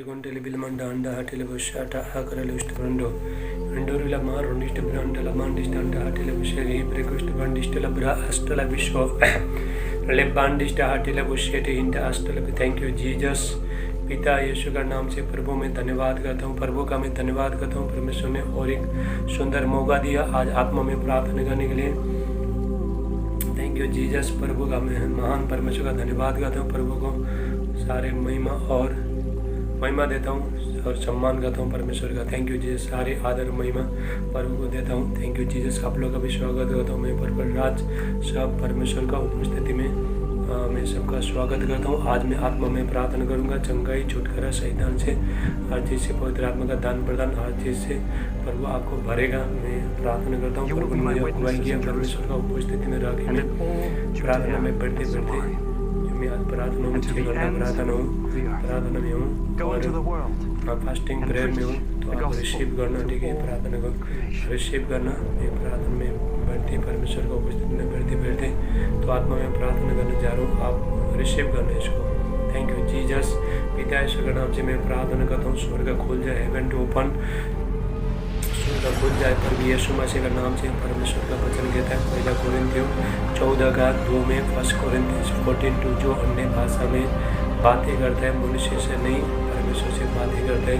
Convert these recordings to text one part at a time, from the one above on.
Gontele Bilmanda and Hatilavashata Hakaralist Brando, Andorilla Mar, Rundista Brandala Mandist and Hatilavashari, Breakfast Bandistella Bra, Astala Bisho, Lebandista Hatilavashati in the Astala. Thank you, Jesus. पिता यीशु का नाम से प्रभु मैं धन्यवाद करता हूँ, प्रभु का मैं धन्यवाद करता हूँ। परमेश्वर ने और एक सुंदर मौका दिया आज आत्मा में प्रार्थना करने के लिए। Thank you Jesus. प्रभु का मैं महान परमेश्वर का धन्यवाद करता हूँ। प्रभु को सारे महिमा देता हूँ और सम्मान करता हूँ परमेश्वर का। Thank you Jesus. सारे आदर महिमा प्रभु को देता हूँ। Thank you Jesus. आप लोग का भी स्वागत करता हूँ मैं पर राज सब परमेश्वर का उपस्थिति में मैं सबका स्वागत करता हूँ। आज मैं आत्मा में प्रार्थना करूँगा, चंगाई छुटकारा शैतान से, हर चीज़ से पवित्र आत्मा का दान प्रदान, हर चीज़ से प्रभु आपको भरेगा। मैं प्रार्थना करता हूँ। प्रभु ने मुझे अगुवाई किया परमेश्वर का उपस्थिति में रह के मैं प्रार्थना में बढ़ते जो मैं आज प्रार्थना में 6 घंटा प्रार्थना में हूँ और फास्टिंग प्रेयर में हूँ। तो आप रिसीव करना, ठीक है, प्रार्थना को रिसीव करना। मैं प्रार्थना में बढ़ते परमेश्वर का उपस्थिति में बढ़ते तो आत्मा में प्रार्थना करने जा रहा हूँ, आप रिसीव करना इसको। Thank you Jesus. पिता यीशु के नाम से मैं प्रार्थना करता हूँ, स्वर्ग खुल जाए, हेवन टू ओपन, स्वर्ग खुल जाए प्रभु यीशु मसीह का नाम से। परमेश्वर का वचन कहता है पहला कोरिन्थियों 14:2 में, 1 कोरिन्थियंस 14:2, जो अन्य भाषा में बातें करता है मनुष्य से नहीं परमेश्वर से बातें करता है,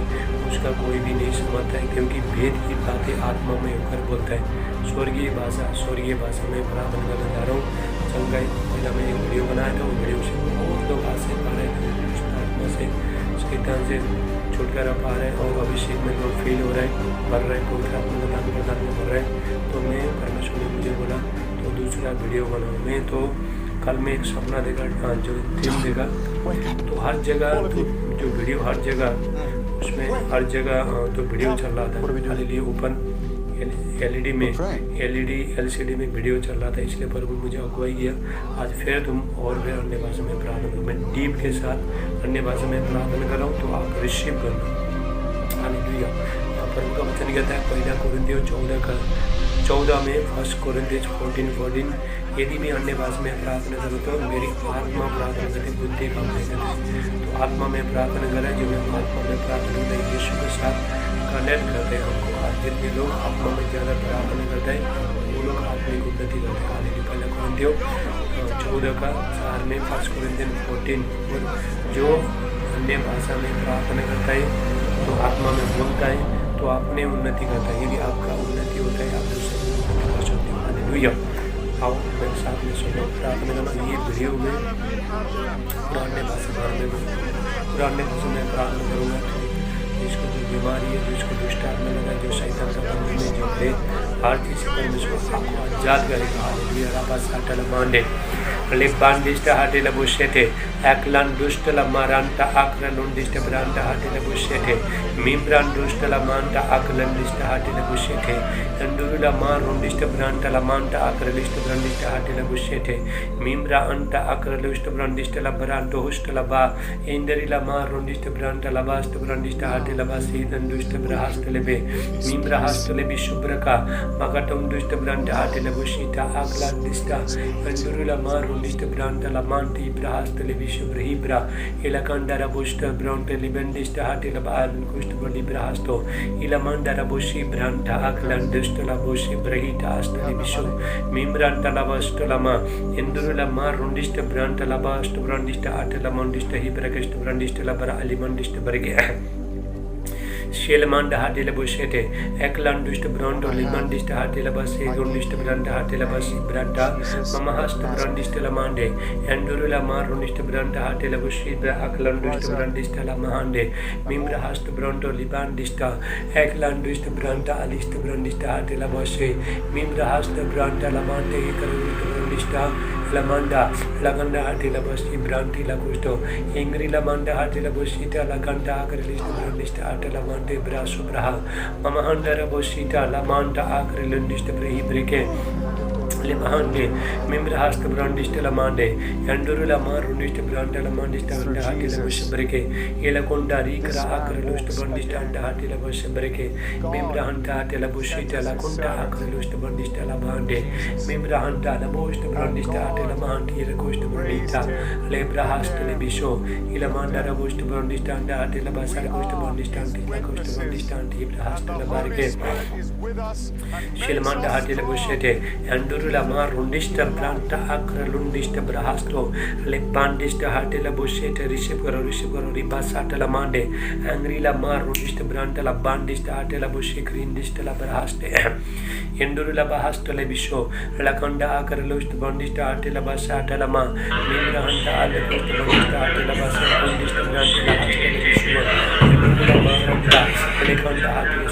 उसका कोई भी नहीं समझता है, क्योंकि भेद की बातें आत्मा में होकर बोलता है। स्वर्गीय भाषा में प्रार्थना करना चाह रहा हूँ। चंगाई पहला मैं एक वीडियो बनाया था, उस वीडियो से बहुत लोग आज से पा रहे थे, आत्मा से शैतान से छुटकारा पा रहे हैं और अभिषेक में लोग फील हो रहे हैं, बढ़ रहे हैं, पवित्र आत्मा का दान प्रदान में बढ़ रहे हैं। तो मैं परमेश्वर ने मुझे बोला तो दूसरा वीडियो बनाऊँ। मैं तो कल में एक सपना देखा, जो थीम देखा, तो हर जगह तो जो वीडियो हर जगह उसमें हर जगह तो वीडियो चल रहा था खाली लिए ओपन एलईडी में एलसीडी में वीडियो चल रहा था। इसलिए प्रभु मुझे अगुवाई किया आज फिर तुम और फिर अन्य भाषा में प्रार्थना करो। मैं डीप के साथ अन्य भाषा में प्रार्थना कर रहा हूँ, तो आप रिसीव करना। हालेलुया। प्रभु का वचन कहता है पहला कोरिन्थियों 14 में, 1 कोरिन्थियंस 14:14, यदि मैं अन्य भाषा में प्रार्थना करूँ तो मेरी आत्मा प्रार्थना करती, बुद्धि काम नहीं करती। तो आत्मा में प्रार्थना करें, जो मैं आत्मा में प्रार्थना करते हैं यीशु के साथ कनेक्ट करते हैं हमको। आज जितने लोग आत्मा में ज़्यादा प्रार्थना करते हैं वो लोग आत्मिक उन्नति करते हैं। हालेलुया। पहला कोरिन्थियों 14:4 में, 1 कोरिन्थियंस 14, जो अन्य भाषा में प्रार्थना करता है तो आत्मा में बोलता है तो आपने उन्नति करता है। यदि आपका उन्नति होता है आप दूसरे उन्नति कर सकते हो। हालेलुया। आओ मेरे साथ में सुनो प्रार्थना करना। ये वीडियो में पुराने भाषा में प्रार्थना करूँगा। जिसको जो बीमारी है, जिसको दुष्ट आत्मा लगा, जो शैतान का बंधन में जो है, हर चीज़ से परमेश्वर आपको आजाद करेगा। हालेलुया। रापास हाटल मांडे लेबांडिस्ट हाटेला बुशेटे एकलान दुष्टला मारांटा आक्रलुंडिस्ट ब्रांटा हाटेला बुशेटे मिम्ब्रान दुष्टला मांटा आक्रलुंडिस्ट हाटेला बुशेटे अंडुरुला मारुंडिस्ट ब्रांटा मांटा आक्रलिस्ट ब्रांडिस्ट हाटेला बुशेटे मिम्ब्रा अंटा आक्रलुस्ट ब्रांडिस्ट ब्रांटो हुस्टला बा इंदरिला मारुंडिस्ट ब्रांटा बास्ट ब्रांडिस्ट हाटेला बासी दुष्ट ब्राहस्तले बे मिम्ब्रा हस्तले बिशुब्रका मगटम दुष्ट ब्रांटा हाटेला बुशीता आक्रलुंडिस्ट अंडुरुला मारुंडिस्ट ब्रांटा मांटी ब्राहस्तले बिशुब्रहिब्रा इलाकंडरा बुष्ट ब्रांटे लिबेंडिस्ट हाटेला बालन कुष्ट बड़ी ब्राहस्तो इलामंडरा बुशी ब्रांटा आक्रलुंडिस्ट बुशी ब्रहिता अस्तले बिशु मिम्ब्रांटा लाबास्टलामा इंदुरुला रुंडिस्ट ब्रांटा लाबास्ट ब्रांडिस्ट हाटेला मंडिस्ट हिब्रकस्ट ब्रांडिस्ट लाबरा अलिमंडिस्ट बरगे शेलमांड हाटेला बुशेटे एकलांडुस्ट ब्रांडो लिमंडिस्ट हाटेला बसे रुंडिस्ट ब्रांडा हाटेला बसी ब्रांडा ममहस्ट ब्रांडिस्ट लमांडे एंडुरुला रुंडिस्ट ब्रांडा हाटेला बुशी अकलांडुस्ट ब्रांडिस्ट लमांडे मिम्रहस्ट ब्रांडो लिबांडिस्ट एकलांडुस्ट ब्रांडा अलिस्ट ब्रांडिस्ट हाटेला बसे मिम्रहस्ट ब्रांडा लमांडे करुंडिस्ट lamanda laganda hatila basi branti la gusto ingri lamanda hatila bosita laganda akrelista brandista atala mande brasu braha mama handara bosita lamanda akrelindista brehi breke Lemande, Mimbrahast Brandistella Mande, Yandurula Marunist Brandella Mandista and Hatila Bushabreke, Elaconda Rikra Akrelust Brandista and Hatila Bushabreke, Mimbrahanta Telabushita La Conda Akrelust Brandista La Bande, Mimbrahanta, the most Brandista Telamandi, Coast Brandita, Lebrahast Lebisho, Ilamanda Rabust Brandista and Hatila Basar Coast Brandista and Tila Coast Brandista and Ibrahast La Barke, Shilmanda Hatila Bushete, Andurula Mar Rundista Branta Akra Lundista Brahasto, Lepandista Hatila Bushete, Rishipura Ribasata Lamande, Angrila Mar Rundista Branta La Bandista Atela Bushi Grindista La Brahaste, Endurula Bahasta Lebisho, Lakanda Akarlust Bandista Atela Basata Lama, Mimra Hanta Alekust Bandista Atela Basa Bandista Branta La Hasta Lebisho, Endurula Maranda, Lekanda Atela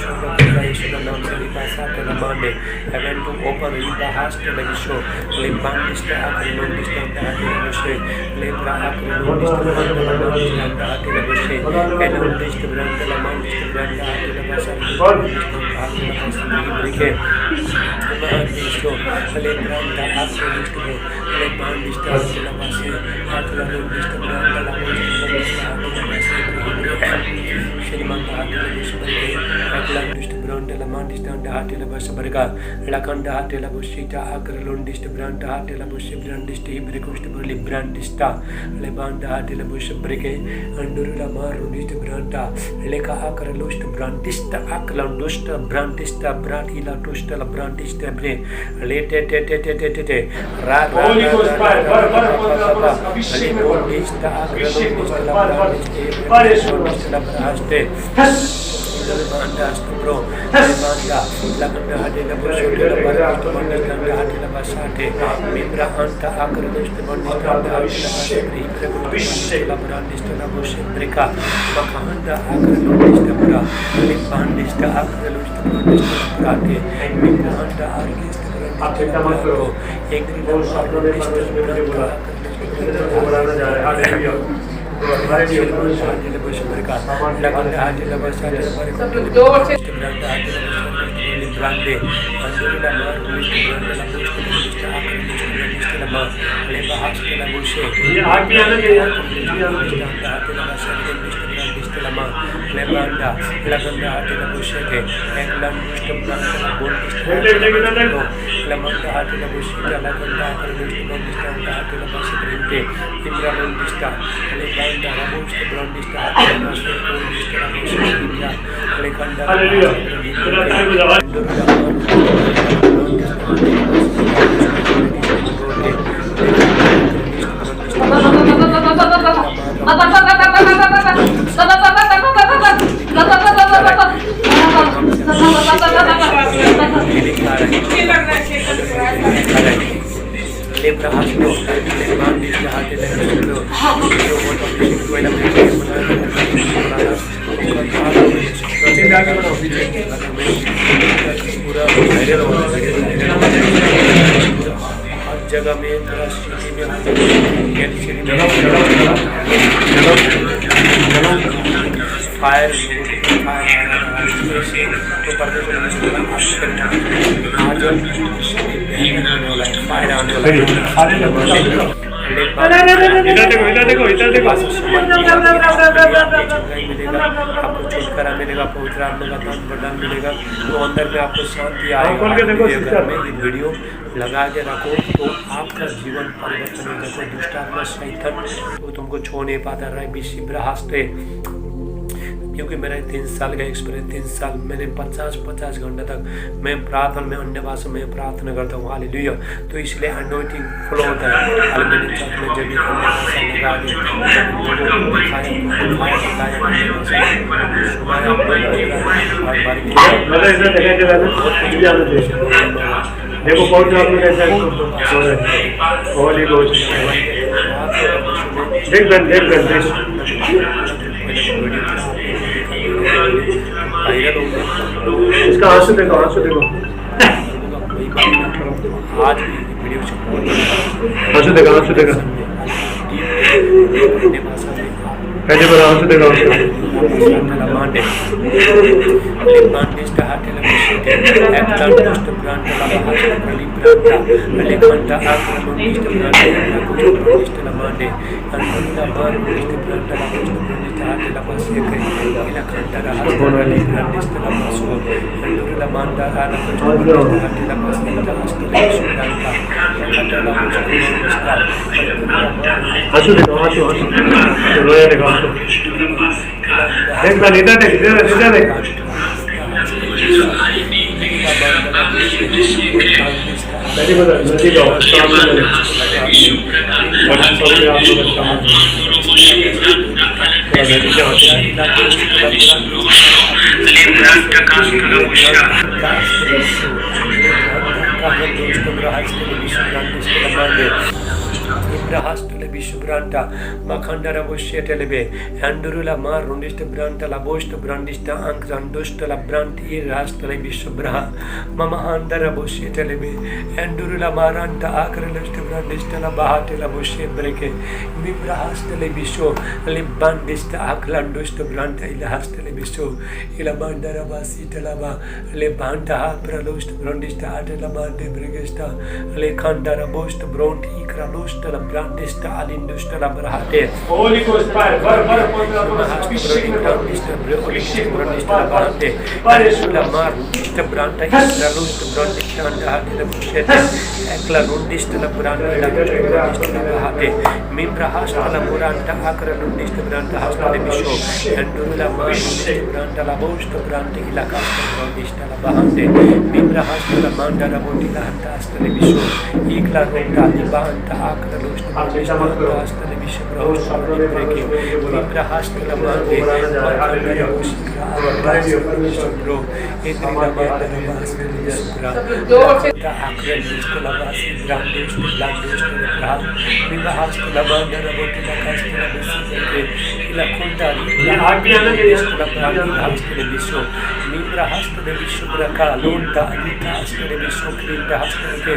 Namsari Basata Lamande, Heaven to open Riba Hasta Lebisho, Lepandista Akrelundista Atela Lebra Akrelundista Atela Bushe, Elundista Branta La Mandista Branta Atela Basa Brike, Mahadisto, Lebranta Akrelundista, Lepandista Atela Basa, Akrelundista Branta La Mandista Atela Basa, Shrimanta Atela Bushe, Akrelundista Branta La Mandista Atela Basa Barga, Lakanda Atela Bushita, Akrelundista Branta Atela Bushe Brandista, Ibrikusta Librandista, Lebanda Atela Bushe Brike, Andurula Marunista Branta, Leka Akrelust Brandista, Aklandusta, Brandista, Bratila Tusta, Brandista Bre, Lete, Holy Ghost fire, Alibondista, Akrelundista, Brandista, Brahaste. Bro, Manda, Lakanda Hadela Bushote, La Barata Mandista, Hadela Basate, Mimra Anta Akrelust Mandista, Hadela Basate, La Brandista, La Bushendrika, Makahanda Akrelundista Bra, Limbandista Akrelust Mandista Brate, Mimra Anta Argista Brandista Brato, Egrila Marundista Brandista, जगह में fire तो पर्दे fire आने आपको छुटकारा मिलेगा, पवित्र आत्मा का दान वरदान मिलेगा, तो अंदर में आपको शांति आएगा। घर में ये वीडियो लगा के रखो तो आपका जीवन परिवर्तन हो जाता है। दुष्ट आत्मा शैतान तो तुमको छो नहीं पाता रहा बिब्राहस्ते, क्योंकि मेरा 3 साल का एक्सपीरियंस, 3 साल मैंने 50 घंटे तक मैं प्रार्थना में अन्य भाषा में प्रार्थना करता हूँ। हालेलुया। तो इसलिए अनॉइंटिंग फ्लो होता है। हालेलुया। चर्च में जब भी अन्य भाषा लगा दी देखो बहुत इसका आंसू देखो, आंसू देखो, आज वीडियो आंसू देखो, आंसू देखो। Pwede ba na ako sa dalawa? Mande. Lepandista hatela bishete. Eklandusta branda la bahasa libranda. Lepanda akramondista branda. Eklandusta la mande. Ananda barundista branda la busta brandista hatela baseke. Ila kantara hatela librandista la basu. Andura la manda ala brandista hatela basita hastela branda. Kantara la busta brandista. Asu de asu. Loya de gato. देख ना नीता देख नीता देख मेरी बता नदी का सामने वाले और सब लोग आप लोग सामने क्या नदी क्या होता है Ibrahastule Bishubranta, Makandara Bushetelebe, Andurula Mar, Rundista Branta, La Bosta, Brandista, Anksandusta, La Branti, Rastale Bishubraha, Mama Andara Bushetelebe, Andurula Maranta, Akralista Brandista, La Bahate, La Bushe Breke, Mibrahastale Bisho, Libandista, Aklandusta Branta, Ilahastale Bisho, Ilabandara Basita Lava, Lebanta, Pralust, Brandista, Adelamande Bregesta, Lekandara Bost, Bronti, Kralusta, La Brandista, Alindusta, La Brahate, Holy Ghost fire, fire, La Mar, Branta, Kralusta, Brandista, and the Bushete, Ekla Rundista, La Branda, La Brahate, Mimbra Hasta, La Muranta, Akra Rundista, Branta, Hasta, the Bisho, and Dula Mar, Branta, La Bosta, Branti, La Casta, Brandista, La Bahante, Mimbra Hasta, La Manda, La Botila, Hasta, the Bisho, Ikla Runda, Libanta, Akra Lusta, Hasta, the Bishop, Rosta, Breaking, Mimbra Hasta, La Mande, Makandara Bushika, Bro, Edrina Banda, the Master, the Akra Lusta, La Basi, Brandis, the Blandis, the Brand, Mimbra Hasta, La Manda, the Botila, Casta, the Bisi, La Conta, La Abiana, La Brandi, Hasta, the Bisho, Mimbra Hasta, the Bishop, Raka, Lonta, Alita, Hasta, the Bishop, Krinda, Hasta, the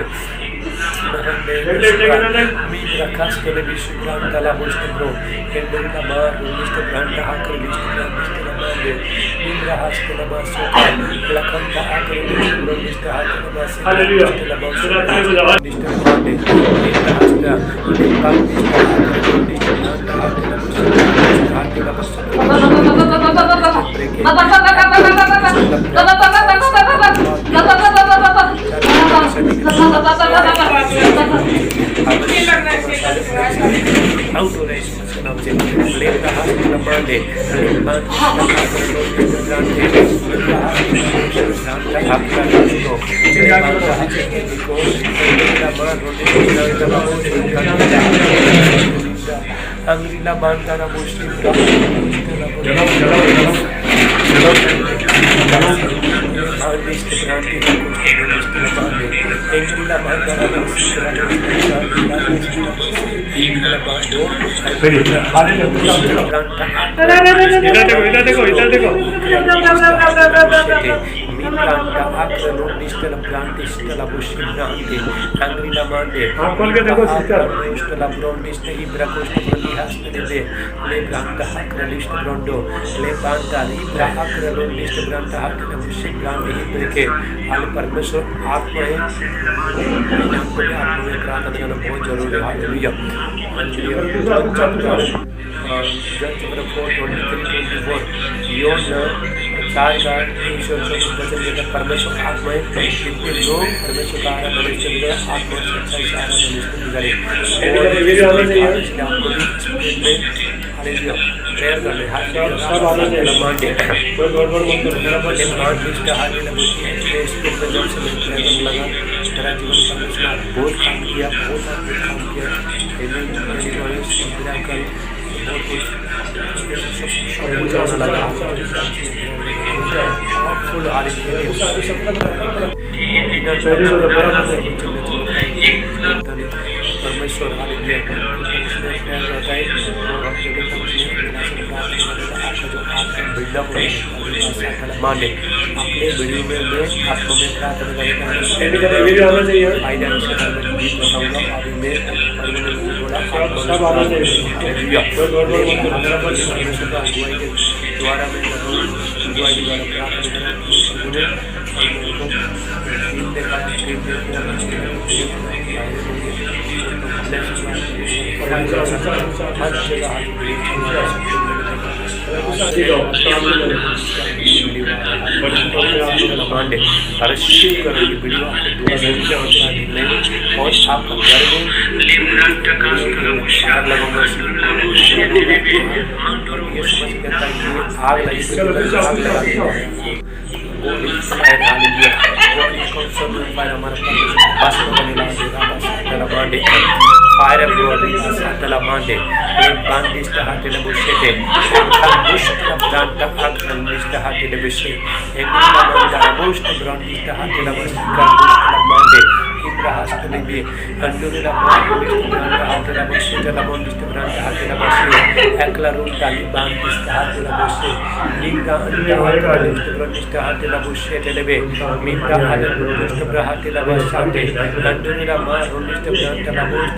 Mimbra Casta, the Bishop, Branda, La Bosta, Bro, Edrina Mar, Mr. Branda, Akra, Mr. Branda, Mimbra Hasta, La Basso, La Conta, Akra, Mr. Hasta, La Basi, La Bosta, Mr. Brande, Mimbra Hasta, Angrila Bandara Bushi, परमेश्वर आत्मा है प्रार्थना करना बहुत जरूरी है hallelujah परमेश्वर आत्मा है कितने लोग परमेश्वर का आराधना करते आत्मा प्रेयर कर ले मेरा जीवन परमेश्वर बहुत काम किया बहुत काम किया बहुत कुछ लगा फुल आ रही है परमेश्वर हालेलुया इसमें क्या होता है तो हम जब आपका जो आपका बिल्डअप माने अपने वीडियो में आपको मैं प्रार्थना करेगा वीडियो आना चाहिए फायदा इसके बारे में गीत बताऊंगा अभी मैं सब आना चाहिए द्वारा मैं दुआई द्वारा प्रार्थना रिसीव करो ये वीडियो और आपका घर में आग लगाऊंगा ये समझ करता है आग लगी fire of God is Satalamande, Bandist Hatilabushete, Bushta Branta Akranista Hatilabushi, and Bush the Brandista Hatilabushika, Indra Hastalibi, and Nurila Hatilabushi, the Labondista Branta Hatilabushi, Aklarun Taliban Hatilabushi, Linga and Brandista Hatilabushi, Telebe, Minta Hatilabushta Brahatilabashate, and Nurila Marunista Branta Labushta.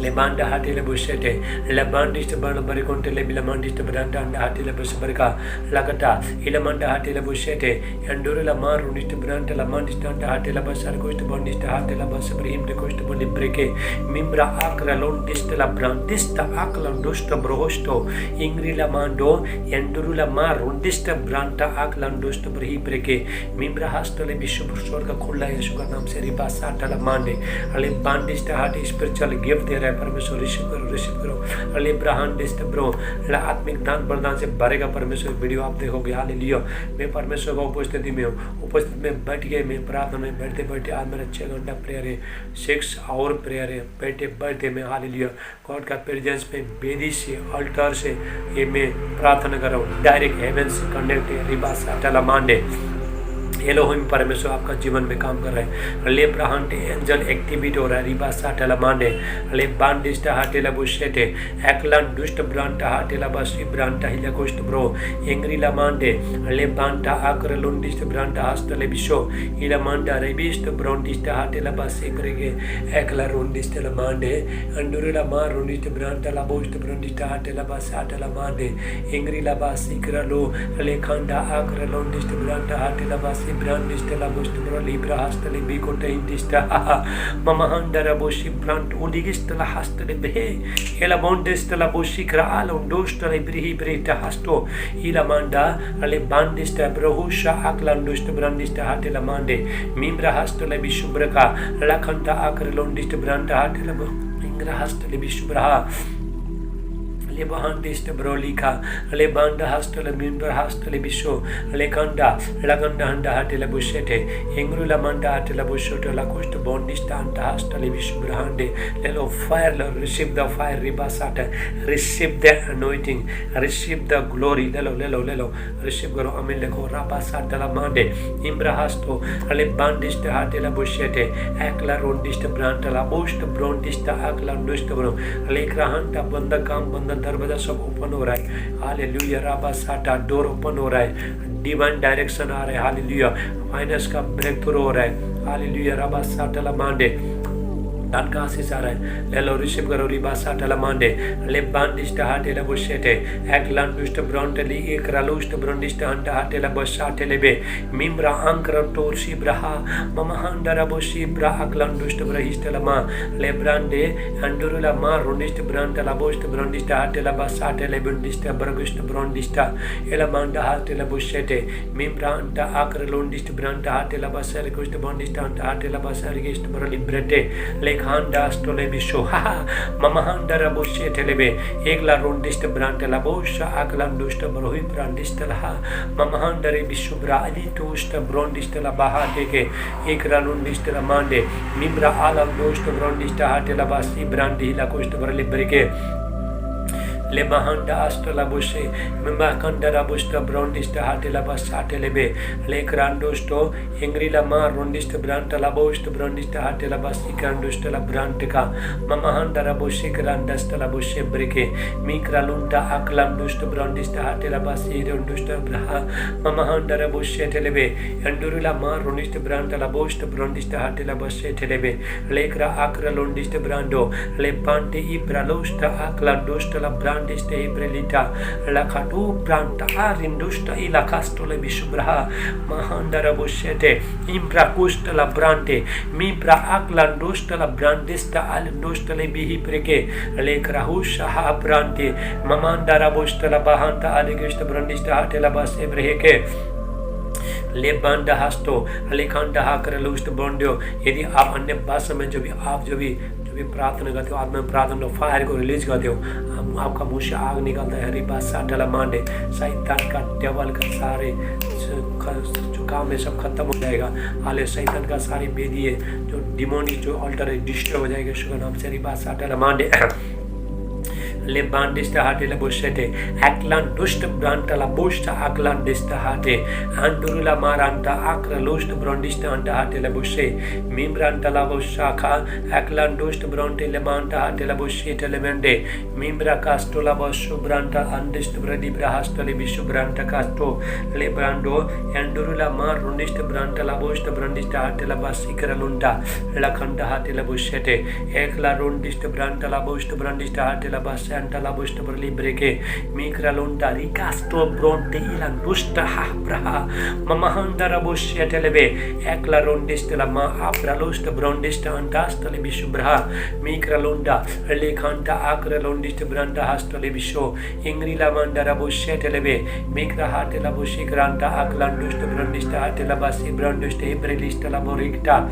Lebanda hati lebushete, lebandist barbaricont lebilamandist branda and hati lebusberga, lagata, ilamanda hati lebushete, and Durilla marunist brand lamandist and hati labasar coast bondist hati labasabrim the coast bondi breke, Mimbra acra lon distella brandista aclan dusta brohosto, Ingri lamando, and Durula marundista branta aclan dusta brihi breke, Mimbra hastole bishop sorga kula yasuganam seribasa talamande, ale bandista hati spiritual gift there. परमेश्वर receive करो अले Brihan डिस्ट bro आत्मिक दान वरदान से भरेगा परमेश्वर video आप देखोगे हालेलुया मैं परमेश्वर का उपस्थिति में हूँ उपस्थिति में बैठ गए मैं प्रार्थना में बैठते बैठे आज मेरा 6 घंटा प्रेयर है 6 आवर प्रेयर है बैठे बैठे मैं हालेलुया गॉड का प्रेजेंस में बेदी से अल्टर से ये मैं प्रार्थना कर रहा हूँ डायरेक्ट हेवन से कनेक्ट है रिबासा टलामांडे एलोहिम परमेश्वर आपका जीवन में काम कर रहे हैं ले ब्राहंटे एंजल एक्टिविटी हो रहा है रिबासा टलामांडे ले बांडिस्टा हाटेला बुशेटे एकलन दुष्ट ब्रांटा हाटेला बसी ब्रांटा हिला कोस्ट ब्रो एंग्रीला मांडे ले बांटा आकर लुंडिस्ट ब्रांटा हस्तले बिशो हिला मांडा रेबिस्ट ब्रोंडिस्टा हाटेला बसी करेंगे एकला रुंडिस्ट मांडे अंडुरेला मार रुंडिस्ट ब्रांटा ला बोस्ट ब्रोंडिस्टा हाटेला बस हाटेला मांडे एंग्रीला बसी करलो ले खंडा आकर लुंडिस्ट ब्रांटा हाटेला बसी Brandistella Bustro Libra Hastali Bicota Indista Mama Handara Boshi Brand Udigistella Hastali Behe Ela Bondestella Boshikra Alon Dostra Brihi Brita Hasto Ilamanda Ale Bandista Brohusha Aklandust Brandista Hatela Mande Mimbra Hastala Bishubraka Lakanta Akralondist Branda Hatela Ingra Hastali Bishubraha Lebahandist Brolika, Lebanda Hastala Mimber Hastali Bisho, Lekanda, Laganda Handa Hatela Bushete, Ingrula Manda Hatela Bushoto, Lacosta Bondista and Hastali Bishubrahande, Lelo fire, receive the fire Ribasata, receive the anointing, receive the glory, Lelo, receive Goro Amileko, Rabasata Mande, Imbra Hasto, Alebandista Hatela Bushete, Akla Rondista Brantala, Bost Brondista Akla Dustabro, Lekra Hanta Bandakam Banda. दरवाजा सब open हो रहा है hallelujah राबा साटा door open हो रहा है divine direction आ रहा है हालेलुया फाइनेंस का ब्रेक थ्रू हो रहा है हालेलुया राबा साटा ला मांडे दान का आशीष आ रहा है, ले लो रिसीव करो। रिबा साटला मांडे ले बांडिस्ट हाटेला बुशेटे एक लांडुस्ट ब्रॉन्टली एक रालुस्ट ब्रॉन्डिस्ट हंडा हाटेला बसाटे लेबे मिम्रा अंकर टोरसी ब्रहा ममहांडरा बुशी ब्रा अकलांडुस्ट ब्रहिस्टला मा ले ब्रांडे अंडुरुला मा रोनिस्ट ब्रांडला बोस्ट ब्रॉन्डिस्ट हाटेला बसाटे ले बुंडिस्ट ब्रगुस्ट ब्रॉन्डिस्ट एला मांडा हाटेला बुशेटे मिम्रा अंडा आकर लोंडिस्ट ब्रांडा हाटेला बसर कुस्ट ब्रॉन्डिस्ट हंडा हाटेला बसर गेस्ट ब्रली ब्रेटे लेखांडा स्टोले बिशो हा ममहांडरा बुशेटे लेबे एकला रोंडिस्ट ब्रांडला बोश अकलांडुस्ट ब्रोहि ब्रांडिस्टला ममहांडरे बिशुब्रा अलिटोस्ट ब्रॉन्डिस्टला बाहा देके एक रालुंडिस्टला मांडे मिम्रा आलम दोस्त ब्रॉन्डिस्ट हाटेला बासी ब्रांडी ला कोस्ट ब्रली ब्रेके ले महांडा अष्टला बुशे मिम्बा कंडरा बुस्ट ब्रॉन्डिस्ट हाटेला बस हाटेलेबे ले क्रांडोस्टो इंग्रिला मा रोंडिस्ट ब्रांटला बोस्ट ब्रॉन्डिस्ट हाटेला बस इक्रांडोस्टला ब्रांटका ममहांडरा बुशे क्रांडस्टला बुशे ब्रेके मिक्रालुंडा अकलांडोस्ट ब्रॉन्डिस्ट हाटेला बस इरोंडोस्ट ब्रहा ममहांडरा बुशे टेलेबे अंडुरुला मा रोंडिस्ट ब्रांटला बोस्ट ब्रॉन्डिस्ट हाटेला बस टेलेबे लेक्रा अक्रलोंडिस्ट ब्रांडो ले पांटे इब्रालोस्ट अकलांडोस्टला ब्रांडिस्ट इब्रेलिटा लखाटू ब्रांटा आरिंडुस्ट इलाकास्टोले बिशुब्रहा महांडरा बुशेटे इम्प्राकुस्टला ब्रांटे मिप्रा अकलांडोस्टला ब्रांडिस्ट आलंडोस्टले बिही प्रेके लेक्राहुशा ब्रांटे ममांडरा बुस्टला बहांटा आलिगिस्ट ब्रांडिस्ट हाटेला बस इब्रेके ले बांडा हास्टो लेखांडा हाकर लुस्ट बॉन्डियो। यदि आप अन्य भाषा में जो भी प्रार्थना करते हो, आत्मा में प्रार्थना फायर को रिलीज करते हो, आपका मुंह से आग निकलता है। रिबा साटला मांडे शैतान का डेवल का सारे जो काम है सब खत्म हो जाएगा। हाले शैतान का सारी बेदी है जो डिमोनिक जो अल्टर है डिस्ट्रॉय हो जाएगा शुभ नाम से। रिबा साटला मांडे ले बांडिस्ट हाटेला बुशेटे एकलान दुष्ट ब्रांटला बुष्ट अकलान डिस्ट हाटे अंडुरुला मारांटा आक्र लुष्ट ब्रॉन्डिस्ट अंडा हाटेला बुशे मिम्रांटला बुशाखा एकलान दुष्ट ब्रॉन्टेले मांटा हाटेला बुशे टेलेमेंडे मिम्रा कास्टोला बशु ब्रांटा अंडिस्ट ब्रदी ब्राहास्टले बिशु ब्रांटा कास्टो ले ब्रांडो अंडुरुला मार रोंडिस्ट ब्रांटला बुष्ट ब्रॉन्डिस्ट हाटेला बसिकरलुंडा लखंडा हाटेला बुशेटे एकला रोंडिस्ट ब्रांटला बुष्ट ब्रॉन्डिस्ट हाटेला बस अंटला बुस्ट ब्रली ब्रेके मिक्रालुंडा रिकास्टो ब्रोंटे इलान बुस्ट हा ब्रहा ममहांडरा बुशे टेलेबे एकला रोंडिस्टला मा आप्रालुस्ट ब्रोंडिस्ट अंटास्टले बिशु ब्रहा मिक्रालुंडा लेखांटा आक्रलोंडिस्ट ब्रांडा हास्टले बिशो इंग्रिला मांडरा बुशे टेलेबे मिक्रा हाटेला बुशे ग्रांटा आकलांडुस्ट ब्रोंडिस्ट हाटेला बासी ब्रोंडिस्ट एब्रेलिस्टला बोरिक्टा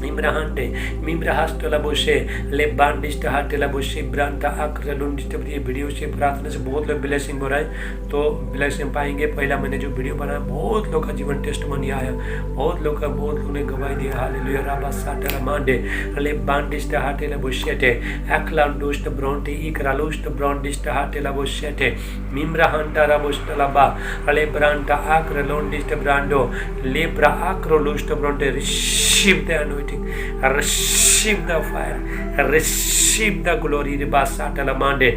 मिम्राहांडे मिम्राहास्टला बुशे ले बांडिस्ट हाटेला बुशे ब्रांटा आक्रलोंडिस्ट। ये वीडियो से प्रार्थना से बहुत लोग ब्लेसिंग हो रहा है, तो ब्लेसिंग पाएंगे। पहला मैंने जो वीडियो बनाया बहुत लोग का जीवन टेस्टमनी आया, बहुत लोग ने गवाही दिया। हालेलुया। राबा साटला मांडे ले बांडिस्ट हाटेला बुशेटे एकलांडुस्ट ब्रोंटे इक्रालुस्ट ब्रोंडिस्ट हाटेला बुशेटे मिम्राहांडा बुस्टला बा ले ब्रांटा आक्रलोंडिस्ट ब्रांडो ले ब्रा आक्रलोस्ट Bronte receive the anointing, receive the fire, receive the glory. Riba satala mande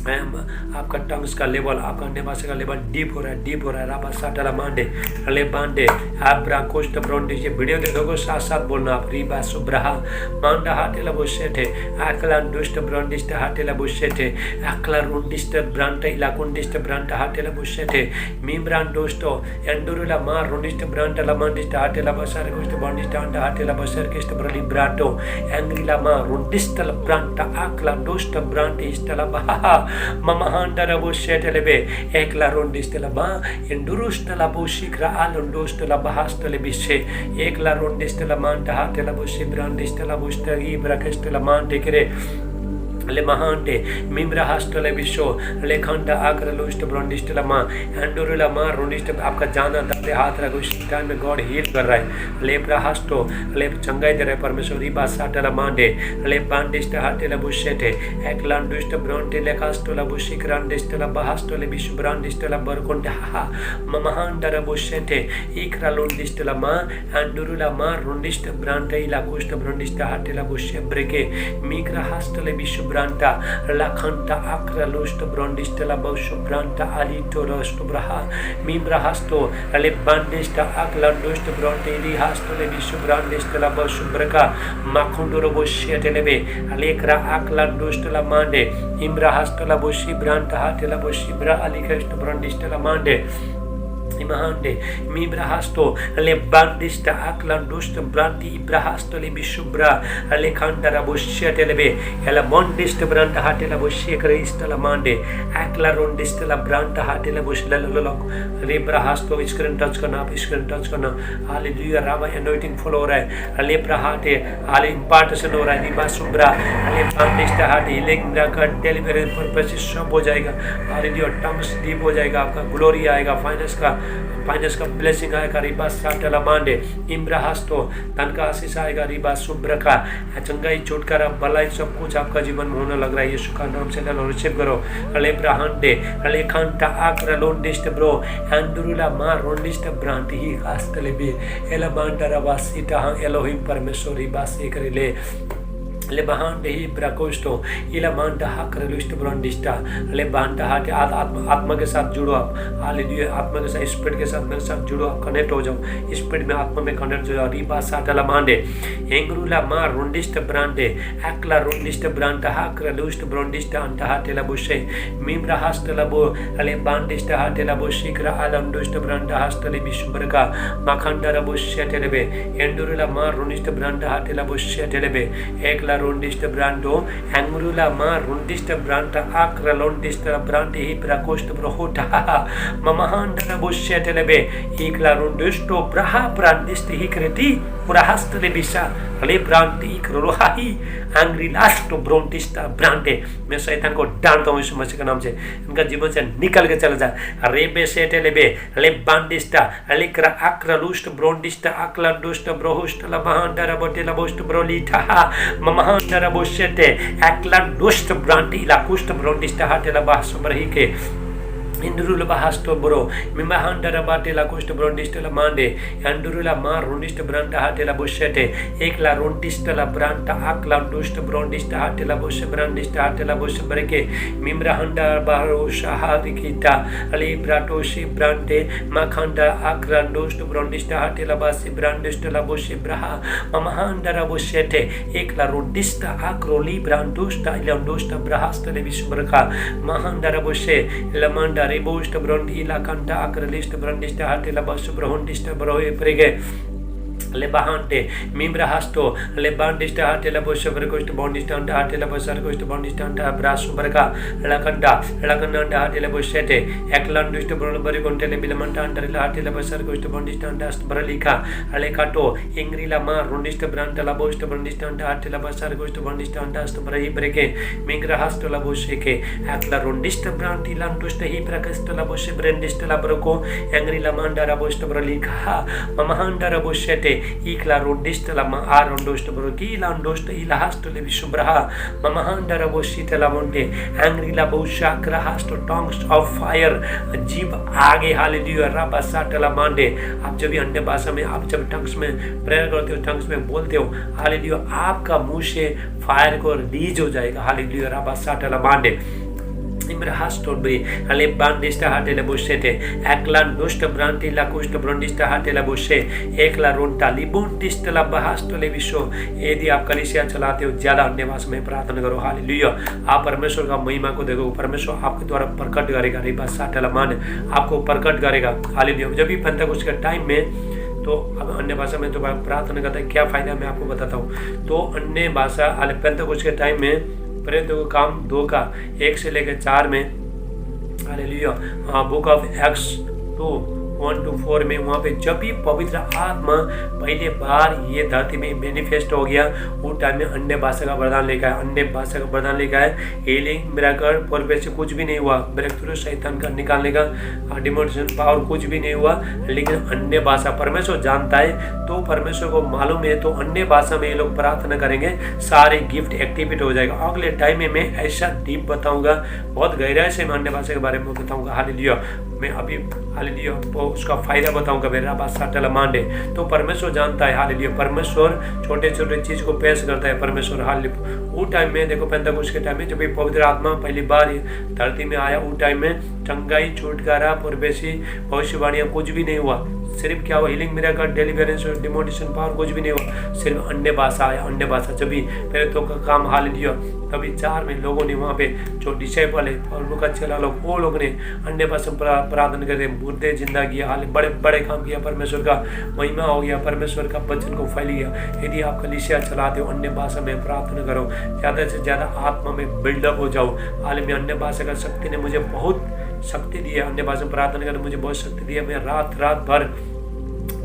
आपका टंग्स का लेवल, आपका अन्य भाषा का लेवल डीप हो रहा है। राबा साटला मांडे ले बांडे आप ब्राकोस्ट ब्रोंडे। ये वीडियो देखोगे साथ साथ बोलना आप। रिबा सुब्रहा मांडा हाटेला बुशेटे अकलान दुष्ट ब्रोंडिस्ट हाटेला बुशेटे अकला रुंडिस्ट ब्रांटा इलाकुंडिस्ट ब्रांटा हाटेला बुशेटे मिम्रान दोस्तो एंडुरुला मा रुंडिस्ट ब्रांटा लमांडिस्ट हाटेला बसर कुस्ट बॉन्डिस्ट अंडा हाटेला बसर किस्ट ब्रली ब्राटो एंग्रिला मा रुंडिस्ट ब्रांटा अकला दोस्त ब्रांटिस्ट बहा ममहांडरा बुशेटेलेबे एकला रोंडिस्टला बा एंडुरुस्टला बुशिक्रा आलंडोस्टला बहास्टले बिशे एकला रोंडिस्टला मांटा हाटेला बुशि ब्रांडिस्टला बुष्टगी ब्रकस्टला मांटे करे ले महांडे मिम्रा हास्टले बिशो लेखंडा आक्रलोस्ट ब्रोंडिस्टला मा एंडुरुला मा रोंडिस्ट। आपका जाना दाते हाथ रखो। इस टाइम में गॉड हील कर रहा है। ले ब्राहास्टो ले चंगाई दे रहा है परमेश्वर। रिबा साटला मांडे ले बांडिस्ट हाटेला बुशेटे एकलांडुस्ट ब्रोंटे लेखास्टोला बुशिक्रांडिस्टला बहास्टोले बिशु ब्रांडिस्टला बरकोंडा हा ममहांडरा बुशेटे इक्रालोंडिस्टला मा एंडुरुला मा रोंडिस्ट ब्रांटे इलाकुस्ट ब्रोंडिस्ट हाटेला bushy ब्रेके मिक्रा हास्टले Bishu branta lakanta akra lusto brondista la bosho branta alito rosto braha mimbrahasto ale bandista akla lusto bronte li hasto le bisu brandista la bosho braka makundoro boshia telebe alekra akla lusto la mande imbrahasto la boshi branta hatela boshi bra alikesto brondista la mande imahande mibrahasto le bandista aklandusta branti ibrahasto le bisubra le khandara boshya telebe ela mondista branta hatela boshya krista la mande akla rondista la branta hatela boshla lolok le brahasto screen touch करना hallelujah Rama anointing flow हो रहा है ले प्रहाटे हाले impartation हो रहा है निमा सुब्रा ले bandista हाटे healing miracle delivery purpose सब हो जाएगा हालेलुया टंग्स डीप हो जाएगा आपका ग्लोरी आएगा फाइनेंस का ब्लेसिंग आएगा रिबा साटला मांडे इम्ब्राहास्तो धन का आशीष आएगा रिबा शुभ्र का चंगाई छुटकारा भलाई सब कुछ आपका जीवन में होने लग रहा है यीशु का नाम से लो रिसीव करो अले ब्राहंडे अले खांटा आक्रा लोंडिस्ट ब्रो एंडुरुला मा रोंडिस्ट ब्रांति ही कास्तले बे एला मांडरा वासिता एलोहिम परमेश्वर रिबा से करे ले बहांडे ही ब्राकोस्टो इला मांडा हाकरलुस्ट ब्रांडिस्टा ले बांडा हाटे आत्मा के साथ जुड़ो आप हालेलुया आत्मा के साथ स्पिरिट के साथ मेरे साथ जुड़ो आप कनेक्ट हो जाओ स्पिरिट में आत्मा में कनेक्ट हो जाओ रिबा साटला मांडे एंग्रुला मा रोंडिस्ट ब्रांडे एक्ला रोंडिस्ट ब्रांडा हाकरलुस्ट ब्रांडिस्टा अंटा हाटेला बुशे मिम्रा हास्टला बो ले बांडिस्टा हाटेला बुशिकरा आलमडुस्ट ब्रांडा हास्टले बिशुबरका माखंडरा बुशे टेलेबे एंडुरुला मा रोंडिस्ट ब्रांडा हाटेला बुशे टेलेबे एकला rondist brando angurula ma rondist branta akra rondist brante hi prakost brohota mamahanda boshya telebe ikla rondisto braha brandist hi kreti urahast le bisa le branti ikrohahi angri lasto brontista brante मैं शैतान को डांटता हूँ यीशु मसीह के नाम से इनका जीवन से निकल के चला जा रेबे सेटे लेबे ले बांडिस्टा अलिक्रा अक्रा लुस्ट ब्रोंडिस्टा अक्ला दुष्ट ब्रोहुस्ट लबहांडरा बोटेला बोस्ट ब्रोलिटा ममहांडरा बोशेटे अक्ला दुष्ट ब्रांटी लाकुस्ट ब्रोंडिस्टा हाटेला बास ब्रही के इंडुरुला बाहास्तो ब्रो मिमाहांडरा बाटेला कुस्ट ब्रोंडिस्टला मांडे अंडुरुला मा रोंडिस्ट ब्रांटा हाटेला बोशेटे एकला रोंडिस्टला ब्रांटा अक्ला दुष्ट ब्रोंडिस्टा हाटेला बोशे ब्रांडिस्टा हाटेला बोशे ब्रेके मिमरा हंडा बारो शाहादिकिता अली ब्राटोशी ब्रांटे माखंडा अक्ला दुष्ट ब्रोंडिस्टा हाटेला बासी ब्रांडिस्टला बोशे ब्रहा ममहांडरा बोशेटे एकला रोंडिस्टा अक्रोली ब्रांडुस्टा इलांडुस्टा ब्रहास्तले विश्वरका महांडरा बोशे लमंडा Rebost brondi la canta acrelist brandista hatela bas brohondista broe prege le bahante mimra hasto le bandista hatela bosher coast bondista hatela basar coast bondista brasu barka lakanda hatela boshete eklandist bronbari contele bilamanta andrela hatela basar coast bondista dast bralika alekato ingrila ma rondista branta la bost bondista hatela basar coast bondista dast brai breke migra hasto la bosheke ekla rondista branti landusta hi prakasta la boshe brandista la broko ingrila mandara bost bralika mamahanda boshete ikla rondista la ma arondosta broki landosta ilahasto le visubraha mamahanda boshita la monte angry la boshakra hasto tongues of fire जीव आगे hallelujah रबा साटला मांडे आप जब भी अन्य भाषा में आप जब टंग्स में प्रेयर करते हो टंग्स में बोलते हो हालेलुया आपका मुंह से फायर को रिलीज हो जाएगा हालेलुया रबा साटला Mande Imrahastolbri ale bandista hatela boshete eklan dushta branti la kushta brondista hatela boshe ekla ronta libundista la bahastole विश्व यदि आप कलीसिया चलाते हो ज्यादा अन्य भाषा में प्रार्थना करो हालेलुया आप परमेश्वर का महिमा को देखो परमेश्वर आपके द्वारा प्रकट करेगा रिबा साटला मान आपको प्रकट करेगा हालेलुया जब भी पेंटेकोस्ट के टाइम में तो अब अन्य भाषा में तो प्रार्थना करता है क्या फायदा मैं आपको बताता हूँ तो अन्य भाषा पेंटेकोस्ट के टाइम में प्रेरितों का काम 2 का 1 से लेकर 4 में हालेलुया बुक ऑफ एक्ट्स 2:1-4 में वहाँ पे जब भी पवित्र आत्मा पहले बार ये धरती में मैनिफेस्ट हो गया वो टाइम में अन्य भाषा का वरदान लेकर है हीलिंग मिरेकल प्रोफेसी से कुछ भी नहीं हुआ ब्रेक थ्रू शैतान का निकालने का डिमोनेशन पावर कुछ भी नहीं हुआ लेकिन अन्य भाषा परमेश्वर जानता है तो परमेश्वर को मालूम है तो अन्य भाषा में ये लोग प्रार्थना करेंगे सारे गिफ्ट एक्टिवेट हो जाएगा अगले टाइम में मैं ऐसा डीप बताऊंगा बहुत गहराई से मैं अन्य भाषा के बारे में बताऊंगा हालेलुया मैं अभी हालेलुया उसका फायदा बताऊंगा मेरा बासाटला मांडे। तो परमेश्वर जानता है हालेलुया, परमेश्वर छोटे छोटे चीज को पेश करता है परमेश्वर हालेलुया। वो टाइम में देखो पेंतकुस्त के टाइम में जब पवित्र आत्मा पहली बार धरती में आया, वो टाइम में चंगाई, छुटकारा, परवेशी, भविष्यवाणियां कुछ भी नहीं हुआ। सिर्फ क्या हुआ, हीलिंग मिरेकल, डिलीवरेंस और डिमोनिशन पावर कुछ भी नहीं हुआ। सिर्फ अन्य भाषा आया, अन्य भाषा जब भी पहले तो का काम हालेलुया। तभी 4 में लोगों ने वहाँ पे जो डिसाइपल है और उनका चेला लोग, वो लोग ने अन्य भाषा प्रार्थना करते, मुर्दे जिंदा किया, हाल बड़े बड़े काम किया, परमेश्वर का महिमा हो गया, परमेश्वर का वचन को फैल गया। यदि आप कलीसिया चलाते हो, अन्य भाषा में प्रार्थना करो, ज़्यादा से ज़्यादा आत्मा में बिल्डअप हो जाओ। हाल में अन्य भाषा का शक्ति ने मुझे बहुत शक्ति दी है, अन्य भाषा में प्रार्थना करने मुझे बहुत शक्ति दी है। मैं रात भर,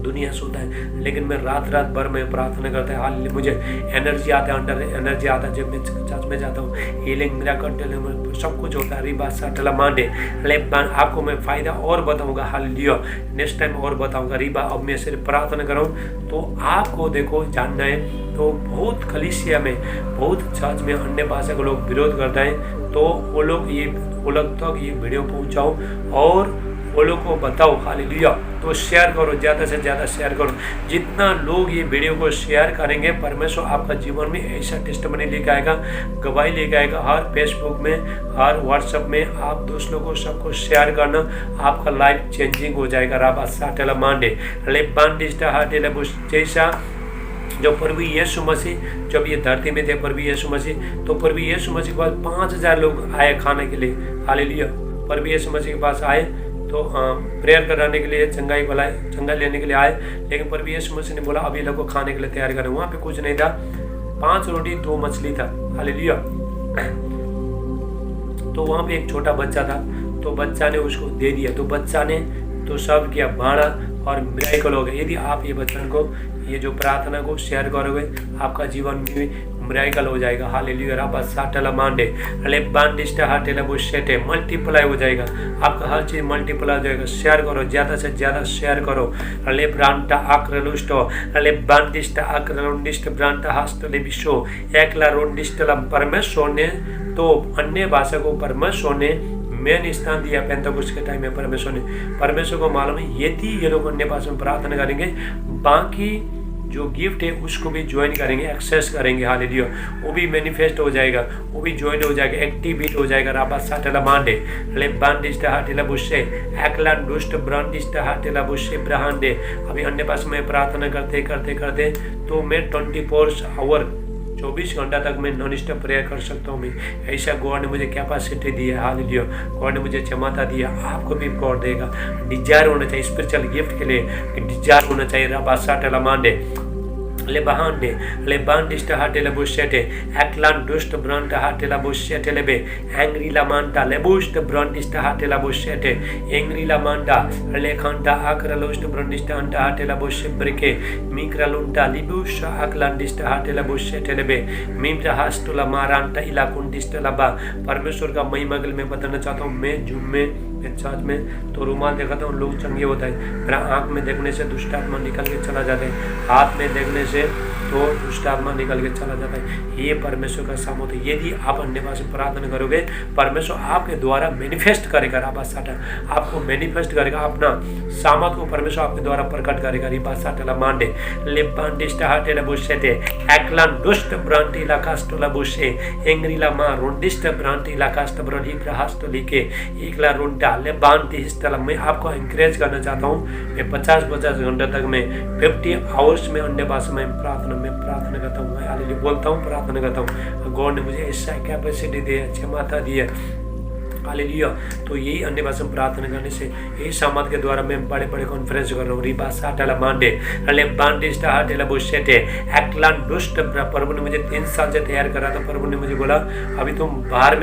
दुनिया सोता है लेकिन मैं रात भर में प्रार्थना करता है, हाल मुझे एनर्जी आता है, अंडर एनर्जी आता है। जब मैं चर्च में जाता हूँ, हीलिंग मिरेकल सब कुछ होता है। रिबासाटला मांडे आपको मैं फायदा और बताऊंगा हालेलुया, नेक्स्ट टाइम और बताऊंगा। रिबा अब मैं सिर्फ प्रार्थना करूँ तो आपको देखो जानना है। तो बहुत कलीसिया में, बहुत चर्च में अन्य भाषा के लोग विरोध करते हैं, तो वो लोग तक ये वीडियो पहुँचाओ और वो लोग को बताओ हालेलुया। तो शेयर करो, ज़्यादा से ज़्यादा शेयर करो। जितना लोग ये वीडियो को शेयर करेंगे, परमेश्वर आपका जीवन में ऐसा टेस्टिमनी लेके आएगा, गवाही लेके आएगा। हर फेसबुक में, हर व्हाट्सएप में आप दूसरों को सबको शेयर करना, आपका लाइफ चेंजिंग हो जाएगा। राबासाटला मांडे लेबांडिस्टा हाटेला जैसा जो प्रभु यीशु मसीह जब ये धरती में थे, प्रभु यीशु मसीह, तो प्रभु यीशु मसीह के पास 5000 लोग आए खाने के लिए हालेलुया। प्रभु यीशु मसीह के पास आए तो प्रेयर कराने के लिए, चंगाई लेने के लिए आए, लेकिन प्रभु यीशु मसीह ने बोला अभी लोग को खाने के लिए तैयार करें। वहाँ पे कुछ नहीं था, 5 रोटी 2 मछली था हालेलुया। तो वहाँ पे एक छोटा बच्चा था, तो बच्चा ने उसको दे दिया, तो बच्चा ने तो सब किया, बाढ़ा और मिरेकल हो गया। यदि आप ये बच्चन को, ये जो प्रार्थना को शेयर करोगे, आपका जीवन में मिरेकल हो जाएगा हालेलुया। राबासाटला मांडे लेबांडिस्टा हाटेला बुशेटे मल्टीप्लाई हो जाएगा, आपका हर चीज मल्टीप्लाई हो जाएगा। शेयर करो, ज़्यादा से ज़्यादा शेयर करो। लेब्रांटा आक्रलुस्टो लेबांडिस्टा आक्रलुंडिस्ट ब्रांटा हास्टले बिशो एकला रोंडिस्टला। परमेश्वर ने तो अन्य भाषा को परमेश्वर ने मेन स्थान दिया पेंतकुस्त के टाइम में। परमेश्वर को मालूम है यदि ये लोग अन्य भाषा में प्रार्थना करेंगे, बाकी जो गिफ्ट है उसको भी ज्वाइन करेंगे, एक्सेस करेंगे हालेलुया, वो भी मैनिफेस्ट हो जाएगा, वो भी ज्वाइन हो जाएगा, एक्टिवेट हो जाएगा। राबासाटला मांडे लेबांडिस्टा हाटेला बुशे एकलान दुष्ट ब्रांडिस्टा हाटेला बुशे ब्रहांडे। अभी अन्य भाषा में प्रार्थना करते करते करते तो मैं 24 आवर 24 घंटा तक मैं नॉन स्टॉप प्रेयर कर सकता हूँ। मैं ऐसा गॉड ने मुझे कैपेसिटी दी है हालेलुया, गॉड ने मुझे क्षमता दिया, आपको भी गॉड देगा। डिजायर होना चाहिए स्पिरिचुअल गिफ्ट के लिए, डिजायर होना चाहिए। राबासाटला मांडे लेबांडे लेबांडिस्टा हाटेला बुशेटे एकलान दुष्ट ब्रांटा हाटेला बुशेटे लेबे एंग्रीला मांटा लेबुस्ट ब्रांडिस्टा हाटेला बुशेटे एंग्रीला मांटा लेखांटा आक्रलुस्ट ब्रांडिस्टा अंटा हाटेला बुशे ब्रिके मिक्रालुंटा लिबुश अकलांडिस्टा हाटेला बुशेटे लेबे मिम्रा हास्टुला मारांटा इलाकुंडिस्टा लबा। परमेश्वर का महिमा के लिए मैं बताना चाहता हूँ, मैं जूम में चर्च में तो रुमाल दिखाता हूँ, लोग चंगे होता है। मेरा आँख में देखने से दुष्ट आत्मा निकल के चला जाता है, हाथ में देखने से तो दुष्ट आत्मा निकल के चला जाता है। ये परमेश्वर का सामर्थ है। यदि आप अन्य भाषा में प्रार्थना करोगे, परमेश्वर आपके द्वारा मैनिफेस्ट करेगा। राबासाटा आपको मैनिफेस्ट करेगा, अपना सामर्थ को परमेश्वर आपके द्वारा प्रकट करेगा। रिबासाटला मांडे लेबांडिस्टा हाटेला बुशेटे एकलान दुष्ट ब्रांटी लाकास्टोला बुशे एंग्रीला मा रोंडिस्ट ब्रांटी लाकास्ट ब्रोली प्रहास्ट लिके एकला रोंडा लेबांटी हिस्टला। मैं आपको एनकरेज करना चाहता हूँ, मैं 50 घंटे तक मैं 50 आवर्स में अन्य भाषा में प्रार्थना करता हूँ, मैं हालेलुया बोलता हूँ, प्रार्थना करता हूँ। गॉड ने मुझे ऐसा कैपेसिटी दी है, क्षमता दी है हालेलुया। तो यही अन्य भाषा में प्रार्थना करने से, यही सामर्थ के द्वारा मैं बड़े बड़े कॉन्फ्रेंस कर रहा हूँ। रिबासाटला मांडे लेबांडिस्टा हाटेला बुशेटे एकलान दुष्ट। प्रभु ने मुझे 3 साल से तैयार करा था। प्रभु ने मुझे बोला अभी तुम बाहर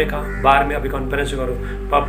में अभी कॉन्फ्रेंस करो,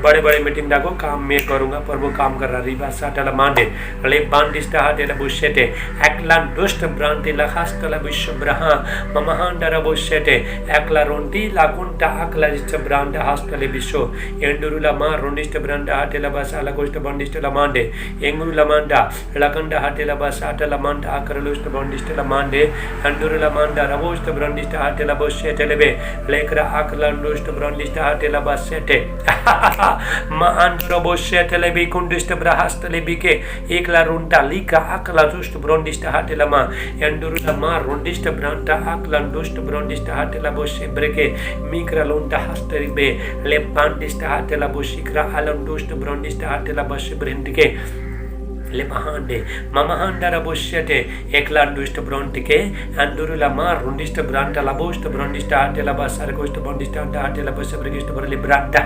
बड़े बड़े मीटिंग डाको, काम मैं करूँगा। प्रभु काम कर रहा। रिबासाटला मांडे लेबांडिस्टा हाटेला बुशेटे एकलान दुष्ट ब्रांटी लखास्टला विश्व ब्रहा ममहांडरा बुशेटे एकला रोंटी लाकुंटा अकला जिच्च ब्रांडा हास्टले विश्व Endurula ma rondista branda hatela basa la costa bondista la mande Engurula manda lakanda hatela basa atala manda akralusta bondista la mande Endurula manda rabosta brandista hatela bosse telebe lekra aklandosta brandista hatela basete ma andro bosse telebi kundista brahasta lebike ekla runta lika akla just brandista hatela ma Endurula ma rondista branda aklandosta brandista hatela bosse breke mikra lonta hasteribe le pandista hatela bosikra alandosta brandista hatela bosse brindike le mahande mamahanda raboshete eklandust brontike andurula ma rundista branta labost brondista hatela basar cost brondista hatela bas brigist brali branta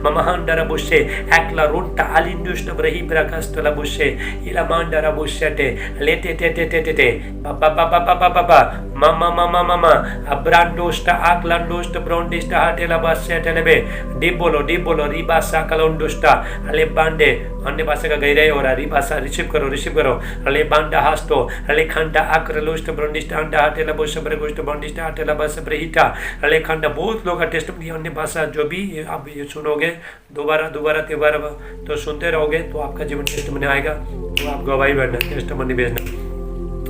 mamahanda raboshe ekla runta alindust brahi brakast laboshe ila manda raboshete lete baba mama abrandosta aklandost brondista hatela basete lebe dibolo riba sakalondosta ale bande अन्य भाषा का गहराई हो रहा है भाषा receive करो अले बांडा हास्तो अले खंडा आक्रलोस्ट ब्रंडिस्ट अंडा हटेला बोस ब्रगोस्ट ब्रंडिस्ट हटेला बस ब्रहिटा अले खंडा बहुत लोग का टेस्ट में अन्य भाषा जो भी आप ये सुनोगे दोबारा तो सुनते रहोगे तो आपका जीवन टेस्ट में आएगा तो आप गवाही बनना टेस्ट में भेजना